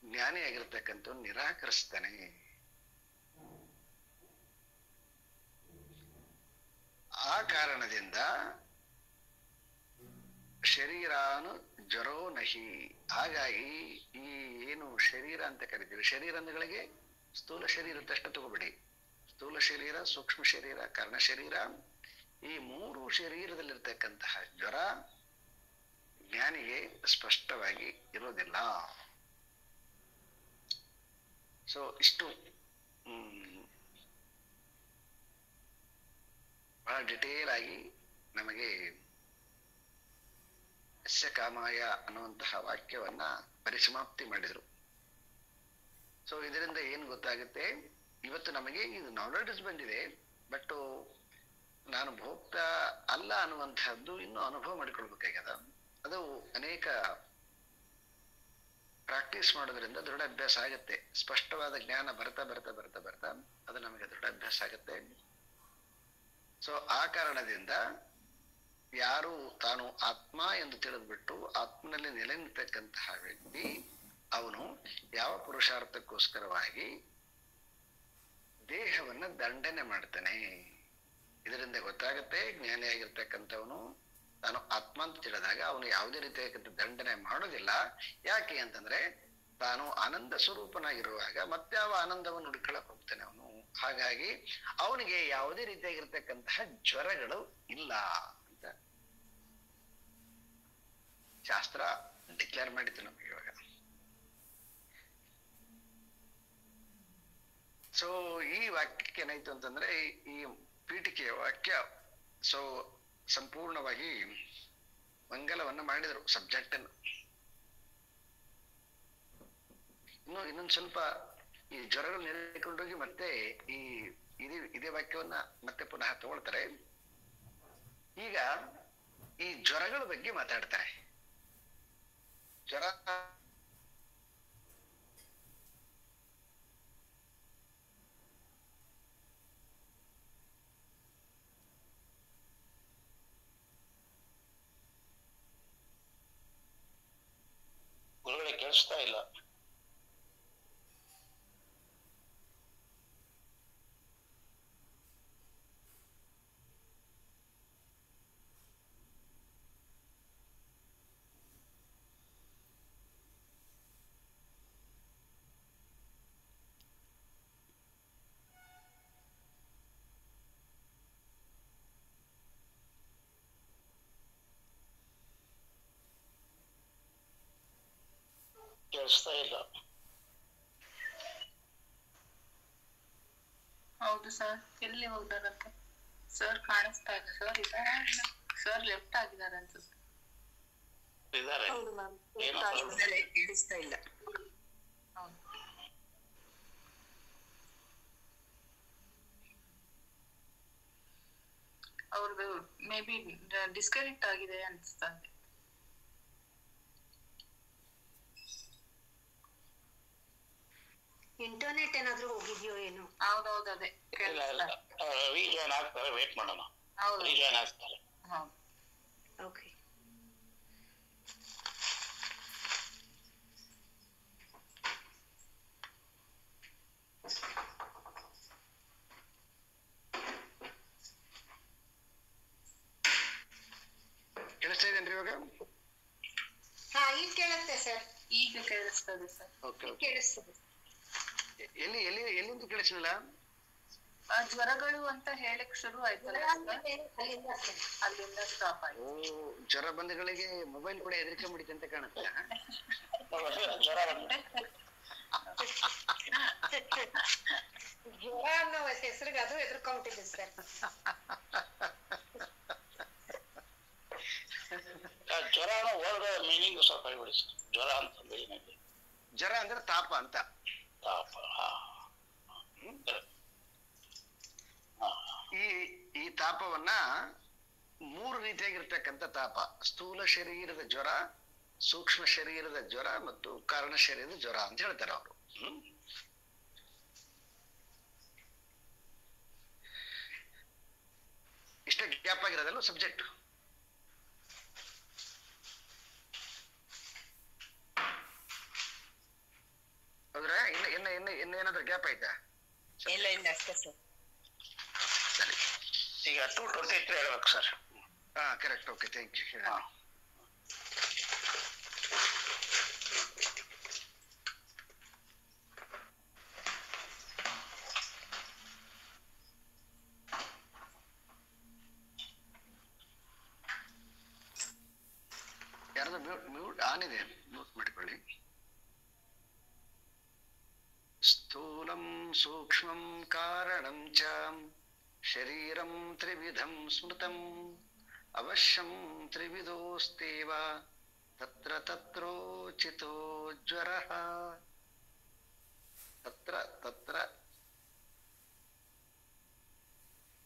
ಜ್ಞಾನಿಯಾಗಿರ್ತಕ್ಕಂಥ ನಿರಾಕರಿಸ್ತಾನೆ. ಆ ಕಾರಣದಿಂದ ಶರೀರಾನು ಜ್ವರೋ ನಹಿ. ಹಾಗಾಗಿ ಈ ಏನು ಶರೀರ ಅಂತ ಕರಿತೀವಿ, ಶರೀರಗಳಿಗೆ ಸ್ಥೂಲ ಶರೀರ ತಷ್ಟ ತಗೋಬೇಡಿ. ಸ್ಥೂಲ ಶರೀರ, ಸೂಕ್ಷ್ಮ ಶರೀರ, ಕಾರಣ ಶರೀರ, ಈ ಮೂರು ಶರೀರದಲ್ಲಿರ್ತಕ್ಕಂತಹ ಜ್ವರ ಜ್ಞಾನಿಗೆ ಸ್ಪಷ್ಟವಾಗಿ ಇರೋದಿಲ್ಲ. ಸೊ ಇಷ್ಟು ಬಹಳ ಡಿಟೇಲ್ ಆಗಿ ನಮಗೆ ಯಸ್ಯ ಕಾಮಾಯ ಅನ್ನುವಂತಹ ವಾಕ್ಯವನ್ನ ಪರಿಸಮಾಪ್ತಿ ಮಾಡಿದ್ರು. ಸೊ ಇದರಿಂದ ಏನ್ ಗೊತ್ತಾಗುತ್ತೆ, ಇವತ್ತು ನಮಗೆ ಇದು ನಾಲೆಡ್ಜ್ ಬಂದಿದೆ, ಬಟ್ ನಾನು ಭೋಕ್ತ ಅಲ್ಲ ಅನ್ನುವಂತಹದ್ದು ಇನ್ನು ಅನುಭವ ಮಾಡಿಕೊಳ್ಬೇಕಾಗ್ಯದ. ಅದು ಅನೇಕ ಪ್ರಾಕ್ಟೀಸ್ ಮಾಡೋದ್ರಿಂದ ದೃಢ ಅಭ್ಯಾಸ ಆಗುತ್ತೆ. ಸ್ಪಷ್ಟವಾದ ಜ್ಞಾನ ಬರ್ತಾ ಬರ್ತಾ ಬರ್ತಾ ಬರ್ತಾ ಅದು ನಮಗೆ ದೃಢ ಅಭ್ಯಾಸ ಆಗುತ್ತೆ. ಸೊ ಆ ಕಾರಣದಿಂದ ಯಾರು ತಾನು ಆತ್ಮ ಎಂದು ತಿಳಿದ್ಬಿಟ್ಟು ಆತ್ಮನಲ್ಲಿ ನೆಲೆ ನಿಂತಕ್ಕಂತಹ ವ್ಯಕ್ತಿ, ಅವನು ಯಾವ ಪುರುಷಾರ್ಥಕ್ಕೋಸ್ಕರವಾಗಿ ದೇಹವನ್ನ ದಂಡನೆ ಮಾಡ್ತಾನೆ. ಇದರಿಂದ ಗೊತ್ತಾಗುತ್ತೆ ಜ್ಞಾನಿಯಾಗಿರ್ತಕ್ಕಂಥವನು ತಾನು ಆತ್ಮ ಅಂತ ತಿಳಿದಾಗ ಅವನು ಯಾವುದೇ ರೀತಿಯಾಗಿದ್ದ ದಂಡನೆ ಮಾಡೋದಿಲ್ಲ. ಯಾಕೆ ಅಂತಂದ್ರೆ ತಾನು ಆನಂದ ಸ್ವರೂಪನಾಗಿರುವಾಗ ಮತ್ಯಾವ ಆನಂದವನ್ನು ಹುಡುಕಳಕ್ ಹೋಗ್ತಾನೆ ಅವನು. ಹಾಗಾಗಿ ಅವನಿಗೆ ಯಾವುದೇ ರೀತಿಯಾಗಿರ್ತಕ್ಕಂತಹ ಜ್ವರಗಳು ಇಲ್ಲ ಅಂತ ಶಾಸ್ತ್ರ ಡಿಕ್ಲೇರ್ ಮಾಡಿತ್ತು ನಮಗೆ ಇವಾಗ. ಸೊ ಈ ವಾಕ್ಯಕ್ಕೆ ಏನಾಯ್ತು ಅಂತಂದ್ರೆ, ಈ ಪೀಠಿಕೆಯ ವಾಕ್ಯ. ಸೊ ಸಂಪೂರ್ಣವಾಗಿ ಮಂಗಲವನ್ನ ಮಾಡಿದರು ಸಬ್ಜೆಕ್ಟ್ ಅನ್ನು. ಇನ್ನೊಂದು ಸ್ವಲ್ಪ ಈ ಜ್ವರಗಳು ನೆನೆಕೊಂಡೋಗಿ ಮತ್ತೆ ಈ ಇದೇ ವಾಕ್ಯವನ್ನ ಮತ್ತೆ ಪುನಃ ತಗೊಳ್ತಾರೆ. ಈಗ ಈ ಜ್ವರಗಳ ಬಗ್ಗೆ ಮಾತಾಡ್ತಾರೆ. ಜ್ವರ ಗುರುಗಳೇ ಕೇಳಿಸ್ತಾ ಇಲ್ಲ. ಕೇಳಿಸ್ತಾ ಇಲ್ಲ. ಹೌದು ಸರ್, ಎಲ್ಲಿ ಹೋಗ್ದಾರಂತೆ ಸರ್? ಕಾಣಿಸ್ತಾ ಇಲ್ಲ ಸರ್. ಇದಾರೆ ಸರ್, ಲೆಫ್ಟ್ ಆಗಿದ್ದಾರೆ ಅನ್ಸುತ್ತೆ. ಇದಾರೆ, ಕೇಳಿಸ್ತಾ ಇಲ್ಲ. ಅವ್ರದ್ದು ಮೇ ಬಿ ಡಿಸ್ಕನೆಕ್ಟ್ ಆಗಿದೆ ಅನ್ಸ್ತಾ ಇದೆ. ಇಂಟರ್ನೆಟ್ ಏನಾದ್ರೂ ಹೋಗಿದ್ಯೋ ಏನು? ಹೌದೌದು, ಅದೇ ರೀಜಾಯ್ನ್ ಆಗ್ತಾರೆ, ವೇಟ್ ಮಾಡೋಣ. ಹೌದು, ರೀಜಾಯ್ನ್ ಆಗ್ತಾರೆ. ಓಕೆ. ಕೇಳಿಸ್ತಾ ಇದೇನ್ರಿ ಇವಾಗ? ಹಾ, ಈಗ ಕೇಳುತ್ತೆ ಸರ್. ಈಗ ಕೇಳಿಸ್ತದೆ ಸರ್. ಕೇಳಿಸ್ತದೆ. ಎಲ್ಲಿಂದ ಕೇಳಿಸ್ಲಿಲ್ಲ? ಜ್ವರಗಳು ಅಂತ ಹೇಳಕ್ ಶುರು ಆಯ್ತಲ್ಲ, ಅಲ್ಲಿಂದ ಸ್ಟಾಪ್ ಆಯ್ತು. ಜ್ವರ ಬಂದಗಳಿಗೆ ಮೊಬೈಲ್ ಕೂಡ ಹೆದರಿಕೆ ಮುಡಿತೆ ಅಂತ ಕಾಣುತ್ತೆ. ಜ್ವರ ಅನ್ನೋ ಹೆಸರಿಗೆ ಅದು ಹೆದರ್ಕೊಂಡ್ಬಿಟ್ಟಿದೆ ಸರ್. ಜ್ವರ ವರ್ಡ್ ಮೀನಿಂಗ್ ಸ್ವಲ್ಪ ಹೇಳ್ಬಿಡಿ ಸರ್. ಜ್ವರ ಅಂತಂದ್ರೆ ಏನಿದೆ? ಜ್ವರ ಅಂದ್ರೆ ತಾಪ ಅಂತ. ತಾಪ. ಈ ತಾಪವನ್ನ 3 ರೀತಿಯಾಗಿರ್ತಕ್ಕಂಥ ತಾಪ: ಸ್ಥೂಲ ಶರೀರದ ಜ್ವರ, ಸೂಕ್ಷ್ಮ ಶರೀರದ ಜ್ವರ ಮತ್ತು ಕಾರಣ ಶರೀರದ ಜ್ವರ ಅಂತ ಹೇಳ್ತಾರೆ ಅವರು. ಇಷ್ಟ ಗ್ಯಾಪ್ ಆಗಿರೋದಲ್ಲ ಸಬ್ಜೆಕ್ಟ್. ಹೌದ್ರಾ? ಇನ್ನೇನಾದ್ರೂ ಗ್ಯಾಪ್ ಆಯ್ತಾ? ಇಲ್ಲ ಇಲ್ಲ, ಅಷ್ಟೇ ಸರ್. ಸರಿ, ಈಗ 2:23 ಹೇಳ್ಬೇಕು ಸರ್. ಹಾ, ಕರೆಕ್ಟ್. Okay, thank you. ಯಾರ್ದು ಮ್ಯೂಟ್ ಆನ್ ಇದೆ? ಮ್ಯೂಟ್ ಮಾಡಿಕೊಳ್ಳಿ. ಸ್ಥೂಲಂ ಸೂಕ್ಷ್ಮಂ ಕಾರಣಂ ಚ ಶರೀರಂ ತ್ರಿವಿಧಂ ಸ್ಮೃತಂ ಅವಶ್ಯಂ ತ್ರಿವಿಧೋಸ್ತೇವ ತತ್ರ ತತ್ರೋಚಿತೋ ಜ್ವರಃ. ತತ್ರ ತತ್ರ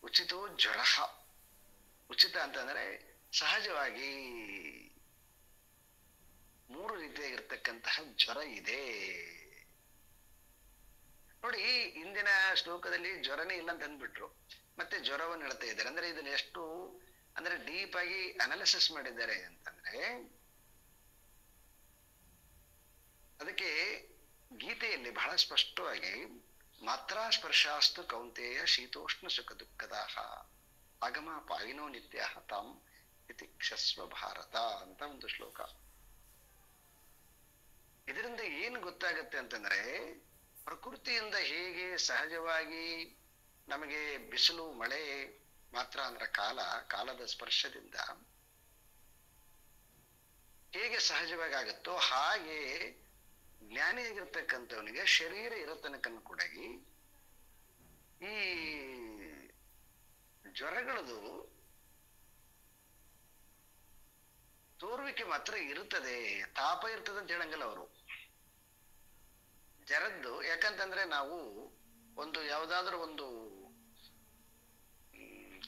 ಉಚಿತೋ ಜ್ವರಃ. ಉಚಿತ ಅಂತಂದ್ರೆ ಸಹಜವಾಗಿ 3 ರೀತಿಯಾಗಿರ್ತಕ್ಕಂತಹ ಜ್ವರ ಇದೆ ನೋಡಿ. ಇಂದಿನ ಶ್ಲೋಕದಲ್ಲಿ ಜ್ವರನೇ ಇಲ್ಲ ಅಂತ ಅಂದ್ಬಿಟ್ರು, ಮತ್ತೆ ಜ್ವರವನ್ನು ಹೇಳ್ತಾ ಇದ್ದಾರೆ. ಅಂದ್ರೆ ಇದನ್ನ ಎಷ್ಟು ಅಂದ್ರೆ ಡೀಪ್ ಆಗಿ ಅನಾಲಿಸಿಸ್ ಮಾಡಿದ್ದಾರೆ ಅಂತಂದ್ರೆ, ಅದಕ್ಕೆ ಗೀತೆಯಲ್ಲಿ ಬಹಳ ಸ್ಪಷ್ಟವಾಗಿ ಮಾತ್ರಾ ಸ್ಪರ್ಶಾಸ್ತು ಕೌಂತೆಯ ಶೀತೋಷ್ಣ ಸುಖ ದುಃಖದಾಹ ಆಗಮ ಪಾಯಿನೋ ನಿತ್ಯ ತಾಂ ಇತಿ ಕ್ಷಸ್ವ ಭಾರತ ಅಂತ ಒಂದು ಶ್ಲೋಕ. ಇದರಿಂದ ಏನು ಗೊತ್ತಾಗತ್ತೆ ಅಂತಂದ್ರೆ, ಪ್ರಕೃತಿಯಿಂದ ಹೇಗೆ ಸಹಜವಾಗಿ ನಮಗೆ ಬಿಸಿಲು ಮಳೆ ಮಾತ್ರ ಅಂದ್ರೆ ಕಾಲದ ಸ್ಪರ್ಶದಿಂದ ಹೇಗೆ ಸಹಜವಾಗಿ ಆಗುತ್ತೋ ಹಾಗೆ ಜ್ಞಾನಿಯಾಗಿರ್ತಕ್ಕಂಥವನಿಗೆ ಶರೀರ ಇರೋ ತನಕನ್ನು ಕೂಡ ಈ ಜ್ವರಗಳದು ತೋರುವಿಕೆ ಮಾತ್ರ ಇರುತ್ತದೆ, ತಾಪ ಇರ್ತದೆ ಅಂತ ಹೇಳಂಗಿಲ್ಲ ಅವರು. ಜ್ವರದ್ದು ಯಾಕಂತಂದ್ರೆ ನಾವು ಒಂದು ಯಾವುದಾದ್ರೂ ಒಂದು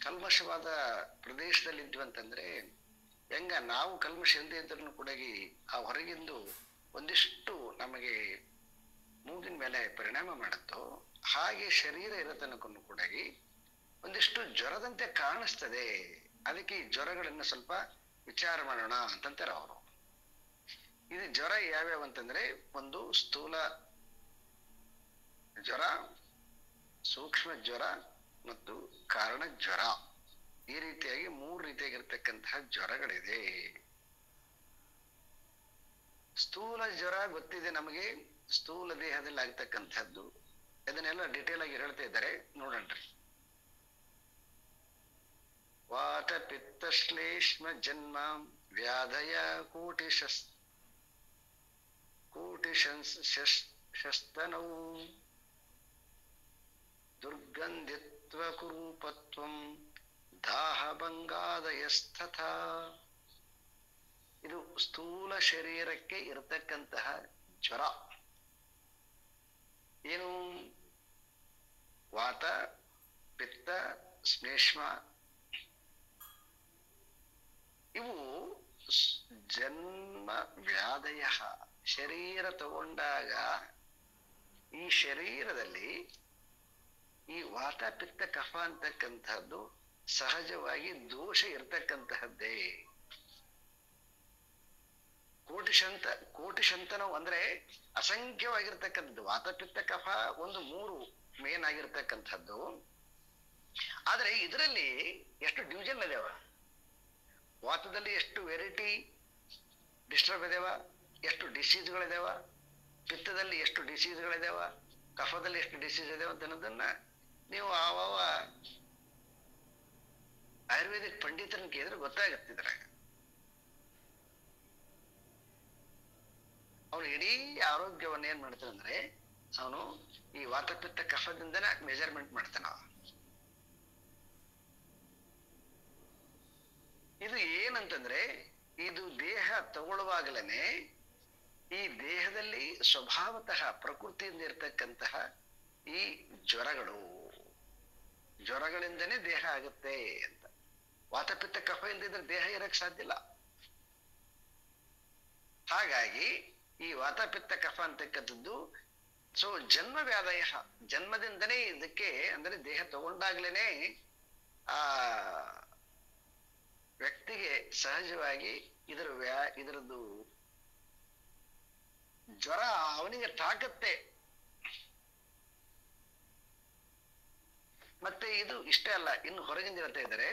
ಕಲ್ಮಶವಾದ ಪ್ರದೇಶದಲ್ಲಿ ಇದ್ವಿ ಅಂತಂದ್ರೆ ಹೆಂಗ ನಾವು ಕಲ್ಮಶ ಇಲ್ಲದೆ ಇದ್ರೂ ಕೂಡ ಆ ಹೊರಗಿಂದು ಒಂದಿಷ್ಟು ನಮಗೆ ಮೂಗಿನ ಮೇಲೆ ಪರಿಣಾಮ ಮಾಡುತ್ತೋ ಹಾಗೆ ಶರೀರ ಇರೋ ತನಕನ್ನು ಕೂಡ ಒಂದಿಷ್ಟು ಜ್ವರದಂತೆ ಕಾಣಿಸ್ತದೆ. ಅದಕ್ಕೆ ಈ ಜ್ವರಗಳನ್ನ ಸ್ವಲ್ಪ ವಿಚಾರ ಮಾಡೋಣ ಅಂತಂತಾರೆ ಅವರು. ಇದು ಜ್ವರ ಯಾವ್ಯಾವ ಅಂತಂದ್ರೆ ಒಂದು ಸ್ಥೂಲ ಜ್ವರ, ಸೂಕ್ಷ್ಮ ಜ್ವರ ಮತ್ತು ಕಾರಣ ಜ್ವರ. ಈ ರೀತಿಯಾಗಿ 3 ರೀತಿಯಾಗಿರ್ತಕ್ಕಂತಹ ಜ್ವರಗಳಿದೆ. ಸ್ಥೂಲ ಜ್ವರ ಗೊತ್ತಿದೆ ನಮಗೆ, ಸ್ಥೂಲ ದೇಹದಲ್ಲಿ ಆಗ್ತಕ್ಕಂಥದ್ದು. ಅದನ್ನೆಲ್ಲ ಡಿಟೇಲ್ ಆಗಿ ಹೇಳ್ತಾ ಇದ್ದಾರೆ, ನೋಡಣ್ರಿ. ವಾತ ಪಿತ್ತ ಶ್ಲೇಷ್ಮ ಜನ್ಮ ವ್ಯಾಧಯ ಕೋಟಿಶಸ್ತನೌ ದುರ್ಗಂಧಿತ್ವ ಕುರೂಪತ್ವಂ ದಾಹಭಂಗಾದಯಸ್ತಥಾ. ಇದು ಸ್ಥೂಲ ಶರೀರಕ್ಕೆ ಇರತಕ್ಕಂತಹ ಜ್ವರ. ಏನು? ವಾತ ಪಿತ್ತ ಶ್ಲೇಷ್ಮ ಇವು ಜನ್ಮ ವ್ಯಾಧಯ. ಶರೀರ ತಗೊಂಡಾಗ ಈ ಶರೀರದಲ್ಲಿ ಈ ವಾತ ಪಿತ್ತ ಕಫ ಅಂತಕ್ಕಂಥದ್ದು ಸಹಜವಾಗಿ ದೋಷ ಇರ್ತಕ್ಕಂತಹದ್ದೇ. ಕೋಟಿಶಂತನವು ಅಂದ್ರೆ ಅಸಂಖ್ಯವಾಗಿರ್ತಕ್ಕಂಥದ್ದು. ವಾತ ಪಿತ್ತ ಕಫ ಒಂದು 3 ಮೇನ್ ಆಗಿರ್ತಕ್ಕಂಥದ್ದು. ಆದ್ರೆ ಇದರಲ್ಲಿ ಎಷ್ಟು ಡಿವಿಷನ್ ಇದಾವ? ವಾತದಲ್ಲಿ ಎಷ್ಟು ವೆರೈಟಿ ಡಿಸ್ಟರ್ಬ್ ಇದಾವ, ಎಷ್ಟು ಡಿಸೀಸ್ಗಳಿದಾವ, ಪಿತ್ತದಲ್ಲಿ ಎಷ್ಟು ಡಿಸೀಸ್ಗಳಿದಾವ, ಕಫದಲ್ಲಿ ಎಷ್ಟು ಡಿಸೀಸ್ ಇದಾವ ಅಂತ ಅನ್ನೋದನ್ನ ನೀವು ಆವ ಆಯುರ್ವೇದಿಕ್ ಪಂಡಿತರನ್ನ ಕೇಳಿದ್ರೆ ಗೊತ್ತಾಗತ್ತಿದ್ರ. ಅವನು ಇಡೀ ಆರೋಗ್ಯವನ್ನ ಏನ್ ಮಾಡ್ತಾನೆ ಅಂದ್ರೆ ಅವನು ಈ ವಾತಪಿತ್ತ ಕಫದಿಂದನೇ ಮೆಜರ್ಮೆಂಟ್ ಮಾಡ್ತಾನ. ಇದು ಏನಂತಂದ್ರೆ ಇದು ದೇಹ ತಗೊಳ್ಳುವಾಗಲೇ ಈ ದೇಹದಲ್ಲಿ ಸ್ವಭಾವತಃ ಪ್ರಕೃತಿಯಿಂದ ಇರ್ತಕ್ಕಂತಹ ಈ ಜ್ವರಗಳಿಂದನೇ ದೇಹ ಆಗುತ್ತೆ ಅಂತ. ವಾತಪಿತ್ತ ಕಫ ಇಲ್ದಿದ್ರೆ ದೇಹ ಇರಕ್ ಸಾಧ್ಯ ಇಲ್ಲ. ಹಾಗಾಗಿ ಈ ವಾತಪಿತ್ತ ಕಫ ಅಂತಕ್ಕಂಥದ್ದು ಜನ್ಮ ವ್ಯಾಧಯ, ಜನ್ಮದಿಂದನೇ ಇದಕ್ಕೆ ಅಂದ್ರೆ ದೇಹ ತಗೊಂಡಾಗ್ಲೇನೆ ಆ ವ್ಯಕ್ತಿಗೆ ಸಹಜವಾಗಿ ಇದರದ್ದು ಜ್ವರ ಅವನಿಗೆ ತಾಕತ್ತೆ. ಮತ್ತೆ ಇದು ಇಷ್ಟೇ ಅಲ್ಲ, ಇನ್ನು ಹೊರಗಿಂದ ಹೇಳ್ತಾ ಇದ್ದಾರೆ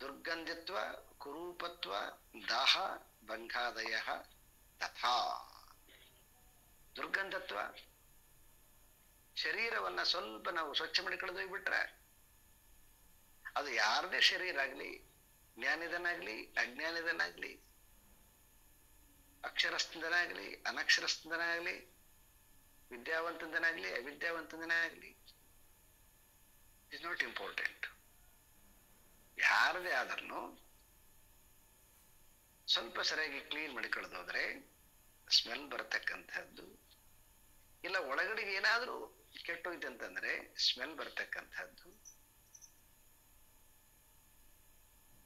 ದುರ್ಗಂಧಿತ್ವ ಕುರೂಪತ್ವ ದಾಹ ಭಂಗಾದಯ ತಥಾ. ದುರ್ಗಂಧತ್ವ, ಶರೀರವನ್ನ ಸ್ವಲ್ಪ ನಾವು ಸ್ವಚ್ಛ ಮಾಡಿ ಕಳೆದೋಗ್ಬಿಟ್ರೆ ಅದು ಯಾರದೇ ಶರೀರ ಆಗ್ಲಿ, ಜ್ಞಾನಿದನಾಗ್ಲಿ ಅಜ್ಞಾನಿದನಾಗ್ಲಿ, ಅಕ್ಷರಸ್ಥನಾಗ್ಲಿ ಅನಕ್ಷರಸ್ಥನಾಗ್ಲಿ, ವಿದ್ಯಾವಂತನಾಗ್ಲಿ ಅವಿದ್ಯಾವಂತನಾಗ್ಲಿ, ಇಸ್ ನಾಟ್ ಇಂಪಾರ್ಟೆಂಟ್. ಯಾರದೇ ಆದ್ರೂ ಸ್ವಲ್ಪ ಸರಿಯಾಗಿ ಕ್ಲೀನ್ ಮಾಡಿ ಕಳೆದೋದ್ರೆ ಸ್ಮೆಲ್ ಬರತಕ್ಕಂಥದ್ದು, ಇಲ್ಲ ಒಳಗಡೆಗೆ ಏನಾದ್ರೂ ಕೆಟ್ಟೋಯ್ತು ಅಂತಂದ್ರೆ ಸ್ಮೆಲ್ ಬರತಕ್ಕಂಥದ್ದು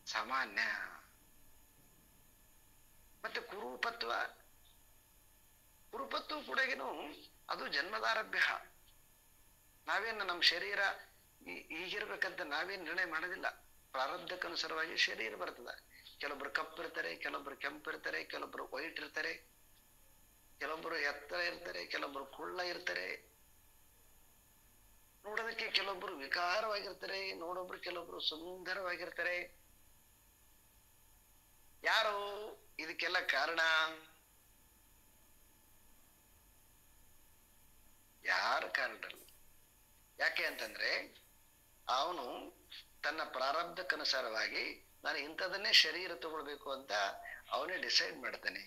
ಸಾಮಾನ್ಯ. ಮತ್ತೆ ಕುರೂಪತ್ವ ಕೂಡ ಅದು ಜನ್ಮದಾರಭ್ಯ. ನಾವೇನು ನಮ್ಮ ಶರೀರ ಈಗಿರ್ಬೇಕಂತ ನಾವೇನ್ ನಿರ್ಣಯ ಮಾಡೋದಿಲ್ಲ. ಪ್ರಾರಬ್ಧಕ್ಕನುಸಾರವಾಗಿ ಶರೀರ ಬರ್ತದ. ಕೆಲವೊಬ್ರು ಕಪ್ಪು ಇರ್ತಾರೆ, ಕೆಲವೊಬ್ರು ಕೆಂಪು ಇರ್ತಾರೆ, ಕೆಲವೊಬ್ರು ವೈಟ್ ಇರ್ತಾರೆ, ಕೆಲವೊಬ್ರು ಎತ್ತರ ಇರ್ತಾರೆ, ಕೆಲವೊಬ್ರು ಕುಳ್ಳ ಇರ್ತಾರೆ. ನೋಡೋದಕ್ಕೆ ಕೆಲವೊಬ್ರು ವಿಕಾರವಾಗಿರ್ತಾರೆ, ಕೆಲವೊಬ್ರು ಸುಂದರವಾಗಿರ್ತಾರೆ. ಯಾರು ಇದಕ್ಕೆಲ್ಲ ಕಾರಣ? ಯಾರು ಕಾರಣಲ್ಲ. ಯಾಕೆ ಅಂತಂದ್ರೆ ಅವನು ತನ್ನ ಪ್ರಾರಬ್ಧಕ್ಕನುಸಾರವಾಗಿ ನಾನು ಇಂಥದನ್ನೇ ಶರೀರ ತಗೊಳ್ಬೇಕು ಅಂತ ಅವನೇ ಡಿಸೈಡ್ ಮಾಡ್ತಾನೆ.